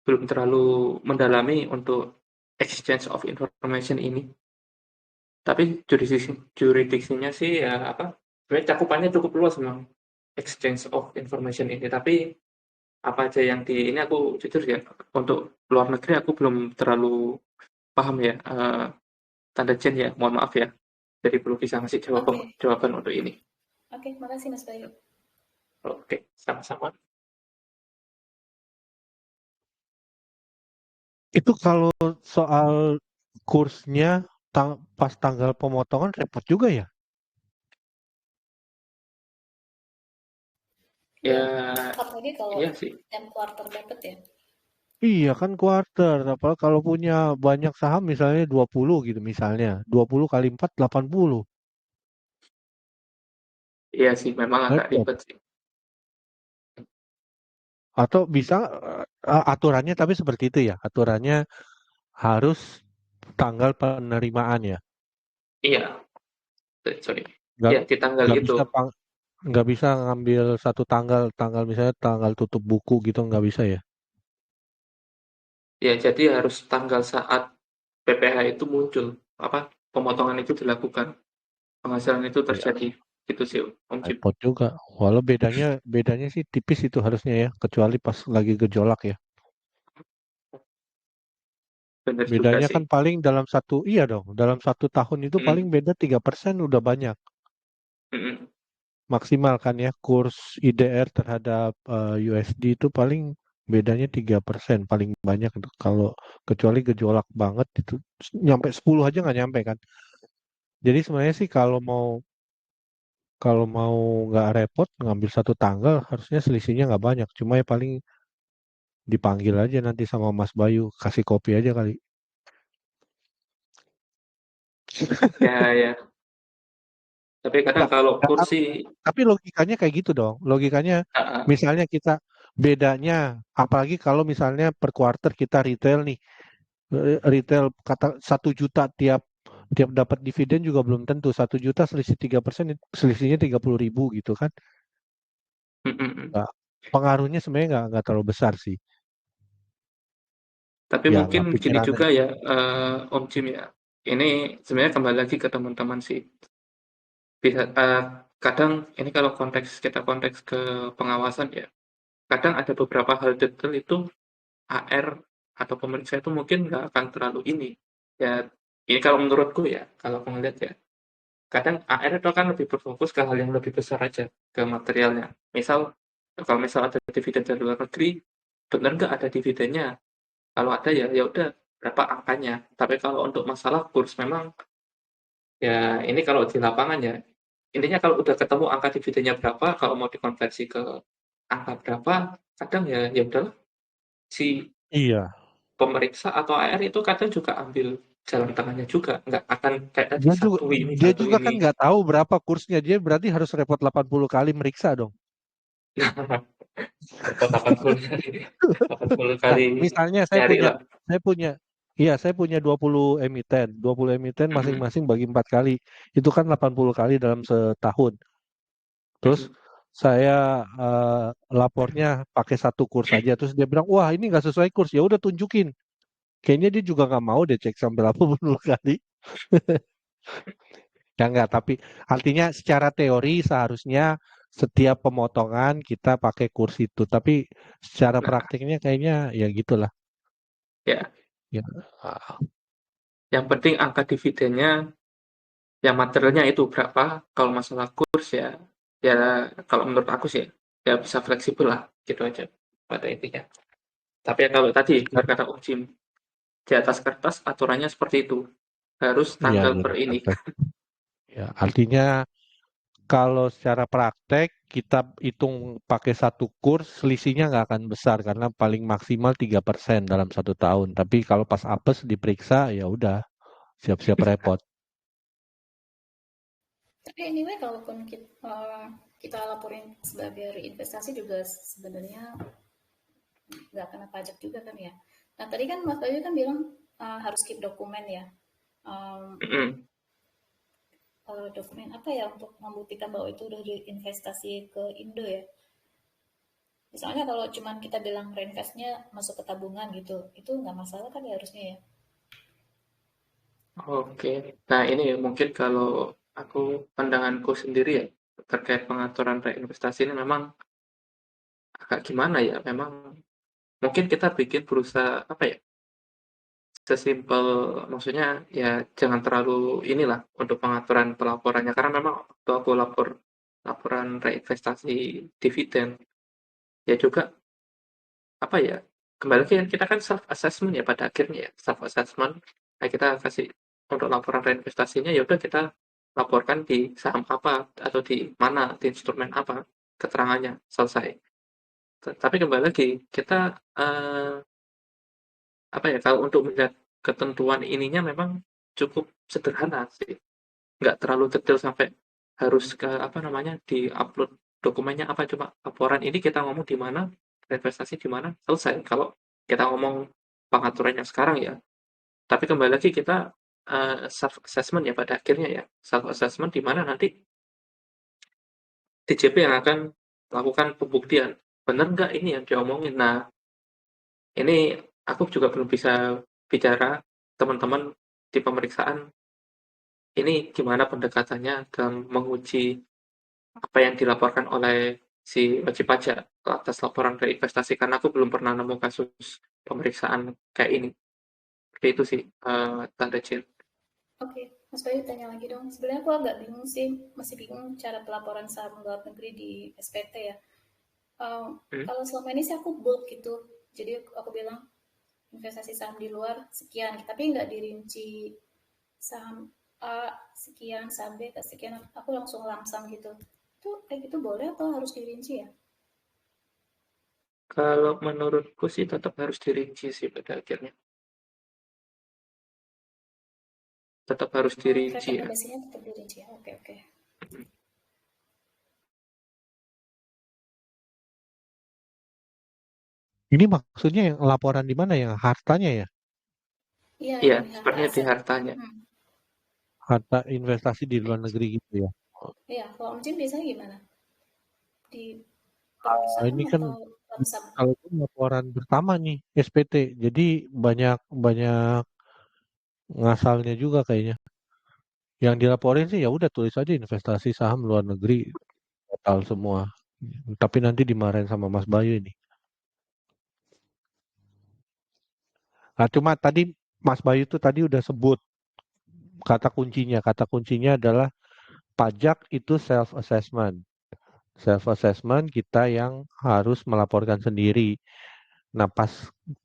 belum terlalu mendalami untuk exchange of information ini. Tapi juridiksinya sih ya apa, sebenarnya cakupannya cukup luas memang exchange of information ini. Tapi apa aja yang di ini aku jujur ya, untuk luar negeri aku belum terlalu paham ya, tanda Jen ya, mohon maaf ya. Jadi belum bisa ngasih jawaban Oke, jawaban untuk ini. oke, makasih Mas Bayu. Oke, sama-sama. Itu kalau soal kursnya pas tanggal pemotongan repot juga ya? Iya, Ya, apalagi kalau iya sih. tiap quarter dapat ya. Iya kan quarter, apalagi kalau punya banyak saham misalnya 20 gitu misalnya. 20 kali 4 80. Iya sih, memang agak Repot. ribet sih. Atau bisa aturannya tapi seperti itu ya. Aturannya harus tanggal penerimaan ya. Iya, sorry. Nggak Iya, di tanggal nggak itu. bisa nggak bisa ngambil satu tanggal tanggal misalnya tanggal tutup buku gitu nggak bisa ya. Ya, jadi harus tanggal saat PPh itu muncul, apa, pemotongan itu dilakukan, penghasilan itu Ya terjadi. Gitu sih, Om Jim. repot juga. Walau bedanya sih tipis itu harusnya ya, kecuali pas lagi gejolak ya. Bener juga Bedanya sih. kan paling dalam satu, iya dong, dalam satu tahun itu paling Mm, beda 3% udah banyak. mm, Maksimal kan ya, kurs IDR terhadap USD itu paling bedanya 3% paling banyak itu. Kalau kecuali gejolak banget itu nyampe 10 aja nggak nyampe kan. Jadi sebenarnya sih kalau mau nggak repot ngambil satu tanggal harusnya selisihnya nggak banyak. Cuma ya paling dipanggil aja nanti sama Mas Bayu, kasih kopi aja kali. Ya, ya. Tapi kadang Nggak, kalau nggak, kursi, tapi logikanya kayak gitu dong. Logikanya misalnya kita bedanya, apalagi kalau misalnya per quarter kita retail nih, retail kata 1 juta tiap tiap dapat dividen juga belum tentu. 1 juta selisih 3%, selisihnya 30.000 gitu kan. Nggak, pengaruhnya sebenarnya nggak terlalu besar sih. tapi Ya mungkin nggak gini pikiran. juga ya, Om Jim ya. Ini sebenarnya kembali lagi ke teman-teman sih. Bisa, kadang ini kalau kita konteks ke pengawasan ya, kadang ada beberapa hal detail itu AR atau pemeriksa itu mungkin nggak akan terlalu ini. Ya, ini kalau menurutku ya, kalau aku ngeliat ya, kadang AR itu akan lebih berfokus ke hal yang lebih besar aja, ke materialnya. Kalau misal ada dividen dari luar negeri, benar nggak ada dividennya? Kalau ada ya, ya udah berapa angkanya. Tapi kalau untuk masalah kurs memang ya ini kalau di lapangan ya, intinya kalau udah ketemu angka dividennya berapa, kalau mau dikonversi ke angka berapa, kadang ya ya udahlah si Iya. pemeriksa atau AR itu kadang juga ambil jalan tengahnya juga, nggak akan kayak tadi Dia satu juga kan ini. nggak tahu berapa kursnya, dia berarti harus repot 80 kali meriksa dong. Repot 80 kali, 80 Nah, kali misalnya nyari lah. saya punya, iya saya punya 20 emiten Mhm, masing-masing bagi 4 kali. Itu kan 80 kali dalam setahun. Terus mhm. saya lapornya pakai satu kurs aja. Terus dia bilang, wah ini nggak sesuai kurs. Ya udah tunjukin. Kayaknya dia juga nggak mau deh cek sampai 80 kali. Ya enggak, tapi artinya secara teori seharusnya setiap pemotongan kita pakai kurs itu. Tapi secara Nah, praktiknya kayaknya ya gitulah. ya, Ya, ah, yang penting angka dividennya, yang materialnya itu berapa, kalau masalah kurs ya ya kalau menurut aku sih, ya bisa fleksibel lah, gitu aja pada intinya. Tapi ya kalau tadi benar kata Om Jim, di atas kertas aturannya seperti itu, harus iya tanggal di per atas ini. kertas. Ya, artinya kalau secara praktek kita hitung pakai satu kurs, selisihnya nggak akan besar karena paling maksimal 3% dalam 1 tahun. Tapi kalau pas apes diperiksa, ya udah siap-siap repot. Tapi anyway, kalaupun kita laporin sebagai reinvestasi juga sebenarnya nggak kena pajak juga kan ya. Nah tadi kan Mas Bayu kan bilang harus keep dokumen ya. Um, Mhm. Dokumen apa ya untuk membuktikan bahwa itu udah diinvestasi ke Indo ya. Misalnya kalau cuman kita bilang reinvestnya masuk ke tabungan gitu, itu nggak masalah kan ya harusnya ya. Oke. Nah, ini mungkin kalau aku pandanganku sendiri ya, terkait pengaturan reinvestasi ini memang agak gimana ya, memang mungkin kita bikin berusaha, apa ya, sesimpel, maksudnya ya jangan terlalu inilah untuk pengaturan pelaporannya, karena memang waktu aku laporan reinvestasi dividen, ya juga, apa ya, kembali lagi kan kita kan self assessment ya pada akhirnya ya, self assessment. Nah, kita kasih untuk laporan reinvestasinya ya udah kita laporkan di saham apa atau di mana, di instrumen apa, keterangannya selesai. Tapi kembali lagi kita, apa ya, kalau untuk melihat ketentuan ininya memang cukup sederhana sih, nggak terlalu detail sampai harus ke apa namanya, di-upload dokumennya apa, cuma laporan ini kita ngomong di mana, investasi di mana, selesai. Kalau kita ngomong pengaturan yang sekarang ya. Tapi kembali lagi kita, self assessment ya pada akhirnya ya, self assessment di mana nanti DJP yang akan melakukan pembuktian, benar nggak ini yang diomongin. Nah, ini aku juga belum bisa bicara, teman-teman di pemeriksaan ini gimana pendekatannya dalam menguji apa yang dilaporkan oleh si wajib pajak atas laporan reinvestasi, karena aku belum pernah nemu kasus pemeriksaan kayak ini. Kayak itu sih, Tante Cil. Oke, Mas Bayu tanya lagi dong. Sebenarnya aku agak bingung sih, masih bingung cara pelaporan saham luar negeri di SPT ya. Hmm? Kalau selama ini sih aku bulk gitu, jadi aku bilang investasi saham di luar sekian, tapi nggak dirinci saham A sekian, saham B sekian, aku langsung lamsam gitu. Itu kayak gitu boleh atau harus dirinci ya? Kalau menurutku sih tetap harus dirinci sih pada akhirnya. Tetap harus dirinci ya. Rekomendasinya tetap dirinci ya. Oke, oke. Ini maksudnya yang laporan di mana ya? Hartanya ya? Iya, Iya, yang harta sepertinya di aset. hartanya. Harta investasi di luar negeri gitu ya? Iya, kalau Om Jin biasanya gimana? Di per saham Ini kan atau lump sum? kalau itu laporan pertama nih SPT, jadi banyak banyak ngasalnya juga kayaknya. Yang dilaporin sih ya udah tulis aja investasi saham luar negeri total semua. Tapi nanti dimarahin sama Mas Bayu ini. Nah, cuma tadi Mas Bayu tuh tadi udah sebut kata kuncinya. Kata kuncinya adalah pajak itu self assessment. Self assessment kita yang harus melaporkan sendiri. Nah, pas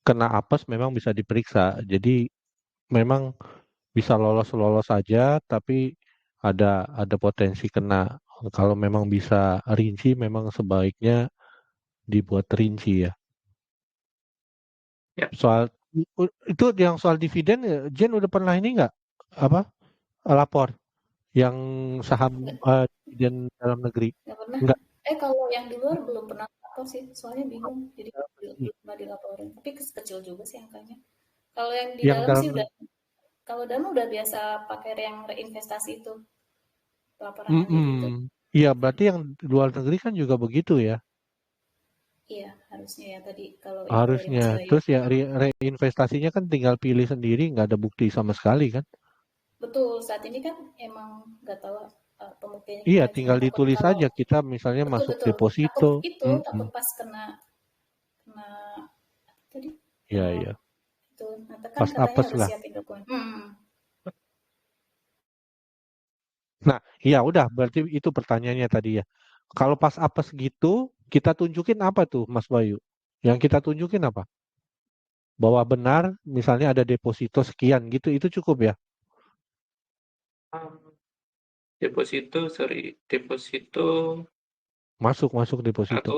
kena apes memang bisa diperiksa. Jadi memang bisa lolos-lolos saja, tapi ada potensi kena. Kalau memang bisa rinci, memang sebaiknya dibuat rinci ya. Ya. Soal itu yang soal dividen, Jen udah pernah ini nggak apa lapor yang saham dividen dalam negeri? Nggak pernah. Nggak. Kalau yang di luar belum pernah lapor sih, soalnya bingung. Jadi belum pernah dilaporin. Tapi kecil juga sih angkanya. Kalau yang di Yang dalam dalam sih udah, kalau dalam udah biasa pakai yang reinvestasi itu, laporan yang kayak gitu. Iya, berarti yang luar negeri kan juga begitu ya. Iya, harusnya ya tadi kalau info dari Mas Harusnya. Bayu. Terus ya reinvestasinya kan tinggal pilih sendiri, nggak ada bukti sama sekali kan? Betul, saat ini kan emang nggak tahu pembuktiannya Iya, gimana, cuma tinggal takut ditulis kalau aja kita misalnya betul masuk betul takut deposito. itu, Mm-mm. takut pas kena kena apa tadi Iya, iya. itu, nanti kan Pas katanya apes harus lah. siapin dokumen. Nah, iya udah berarti itu pertanyaannya tadi ya. Kalau pas apes gitu, kita tunjukin apa tuh Mas Bayu? Yang kita tunjukin apa? Bahwa benar misalnya ada deposito sekian gitu, itu cukup ya? Deposito Masuk deposito. aku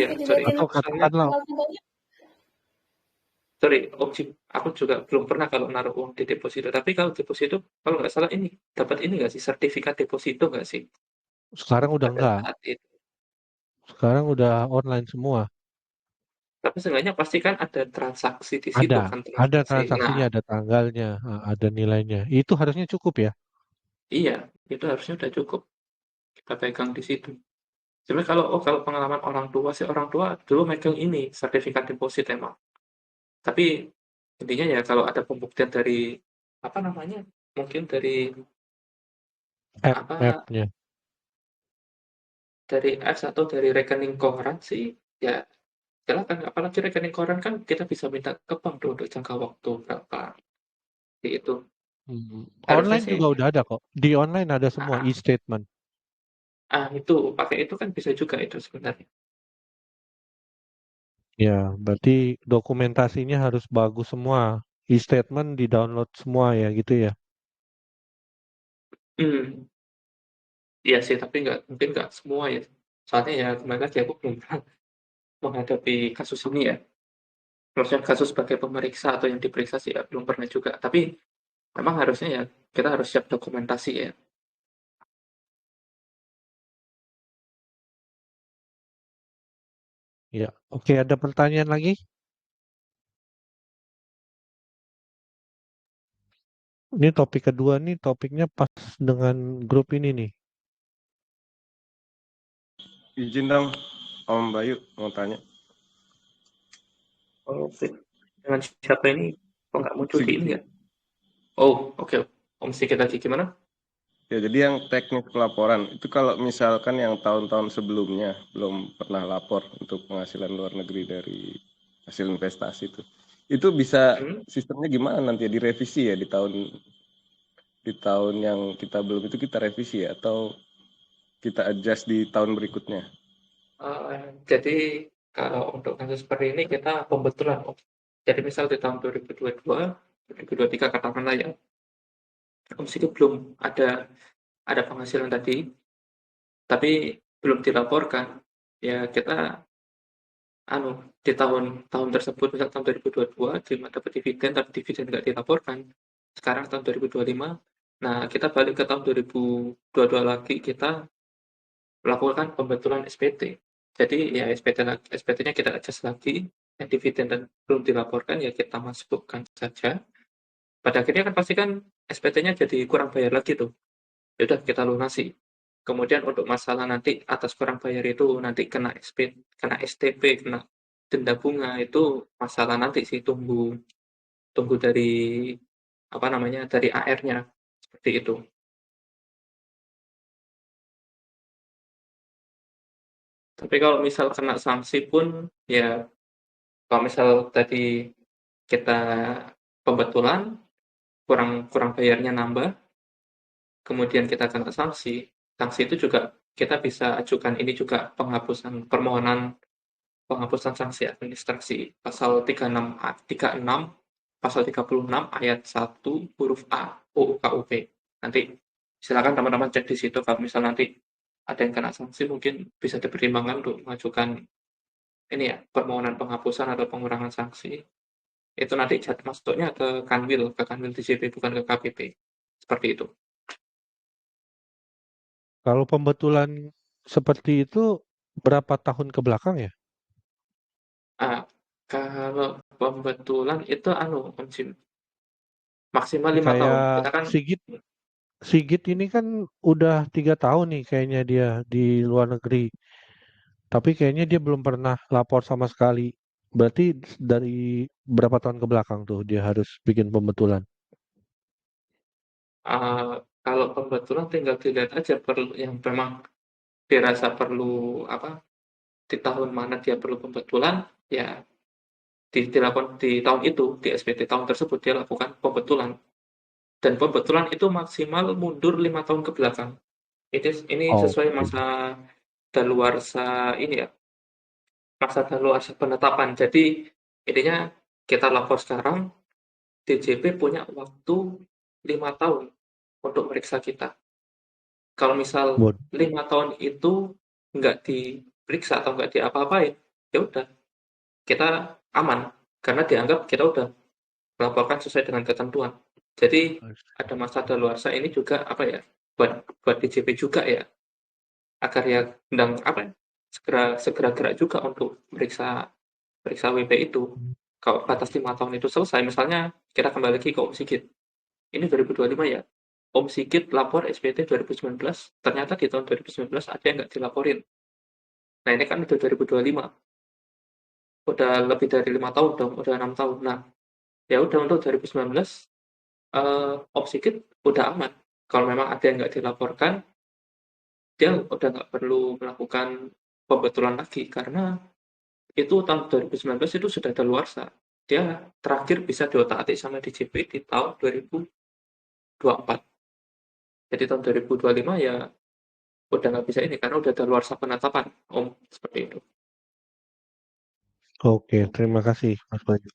ya Sampai sorry dibuatin Atau soalnya katakanlah tanggal-tanggalnya. sorry objek aku juga belum pernah kalau naruh uang di deposito. Tapi kalau deposito kalau nggak salah ini dapat ini nggak sih sertifikat deposito nggak sih sekarang udah pada enggak. saat itu? Sekarang udah online semua. Tapi seenggaknya pasti kan ada transaksi di situ kan Ada transaksi. Nah, transaksinya, ada tanggalnya, ada nilainya. Itu harusnya cukup ya? iya itu harusnya udah cukup kita pegang di situ. Sebenarnya kalau pengalaman orang tua sih orang tua dulu megang ini sertifikat deposit emang. Tapi intinya ya kalau ada pembuktian dari apa namanya? Mungkin dari apa App-nya. dari apps atau dari rekening koran sih ya silakan. Apalagi rekening koran kan kita bisa minta ke bank tuh untuk jangka waktu berapa itu. Harusnya Online sih juga udah ada kok. Di online ada semua ah, e-statement. itu pakai itu kan bisa juga itu sebenarnya. Ya, berarti dokumentasinya harus bagus semua. E-statement di-download semua ya gitu ya. Hmm, iya sih tapi nggak mungkin nggak semua ya. Soalnya ya kemarin lagi aku belum pernah menghadapi kasus ini ya. Maksudnya kasus sebagai pemeriksa atau yang diperiksa sih ya belum pernah juga. Tapi memang harusnya ya kita harus siap dokumentasi ya. Ya, oke, ada pertanyaan lagi? Ini topik kedua nih, topiknya pas dengan grup ini nih. Izin dong, Om Bayu mau tanya. Oke. Dengan siapa ini? Kok nggak muncul di ini Sigit. ya? Oh, oke. Om sedikit lagi gimana? Ya, jadi yang teknik pelaporan itu kalau misalkan yang tahun-tahun sebelumnya belum pernah lapor untuk penghasilan luar negeri dari hasil investasi itu bisa Hmm? sistemnya gimana nanti ya direvisi ya di tahun yang kita belum itu kita revisi ya atau kita adjust di tahun berikutnya? Jadi kalau untuk kasus seperti ini kita pembetulan Om. Jadi misal di tahun 2022, 2023 katakanlah ya, Om Sigit belum ada penghasilan tadi, tapi belum dilaporkan. Ya kita di tahun tahun tersebut, misal tahun 2022 cuma dapat dividen, tapi dividen nggak dilaporkan. Sekarang tahun 2025, nah kita balik ke tahun 2022 lagi, kita melakukan pembetulan SPT. Jadi ya SPT-nya kita adjust lagi, yang dividen dan belum dilaporkan ya kita masukkan saja. Pada akhirnya kan pasti kan SPT-nya jadi kurang bayar lagi tuh. Ya udah kita lunasi. Kemudian untuk masalah nanti atas kurang bayar itu nanti kena kena STP, kena denda bunga, itu masalah nanti sih, tunggu tunggu dari apa namanya, dari AR-nya seperti itu. Tapi kalau misal kena sanksi pun ya, kalau misal tadi kita pembetulan kurang kurang bayarnya nambah, kemudian kita kena sanksi, sanksi itu juga kita bisa ajukan ini juga permohonan penghapusan sanksi administrasi pasal 36 pasal 36 ayat 1 huruf A UU KUP. Nanti silakan teman-teman cek di situ, kalau misal nanti ada yang kena sanksi mungkin bisa dipertimbangkan untuk mengajukan ini ya, permohonan penghapusan atau pengurangan sanksi. Itu nanti masuknya ke Kanwil DJP, bukan ke KPP. Seperti itu. Kalau pembetulan seperti itu berapa tahun ke belakang ya? Kalau pembetulan itu maksimal 5 tahun. Kita Kayak kan Sigit ini kan udah 3 tahun nih kayaknya dia di luar negeri. Tapi kayaknya dia belum pernah lapor sama sekali. Berarti dari berapa tahun ke belakang tuh dia harus bikin pembetulan? kalau pembetulan tinggal dilihat aja perlu yang memang dirasa perlu apa, di tahun mana dia perlu pembetulan, ya dilakukan di tahun itu, di SPT tahun tersebut dia lakukan pembetulan. Dan pembetulan itu maksimal mundur 5 tahun ke belakang. Ini sesuai Oke. masa daluarsa ini ya, masa daluarsa penetapan. Jadi intinya kita lapor sekarang, DJP punya waktu 5 tahun untuk meriksa kita. Kalau misal Buat 5 tahun itu nggak diperiksa atau nggak diapa-apain, ya udah kita aman, karena dianggap kita udah melaporkan sesuai dengan ketentuan. Jadi ada masa daluarsa ini juga apa ya, buat DJP juga ya, agar ya apa ya, segera gerak juga untuk meriksa periksa WP itu. Kalau batas 5 tahun itu selesai, misalnya kita kembali lagi ke Om Sigit. Ini 2025 ya. Om Sigit lapor SPT 2019, ternyata di tahun 2019 ada yang nggak dilaporin. Nah ini kan udah 2025, udah lebih dari 5 tahun dong, udah 6 tahun. Nah ya udah, untuk 2019 Om Sigit udah aman. Kalau memang ada yang nggak dilaporkan, dia udah nggak perlu melakukan pembetulan lagi, karena itu tahun 2019 itu sudah daluarsa. Dia terakhir bisa diotak-atik sama DJP di tahun 2024. Jadi tahun 2025 ya udah nggak bisa ini, karena udah daluarsa penetapan, Om. Seperti itu. Oke, terima kasih Mas Bayu.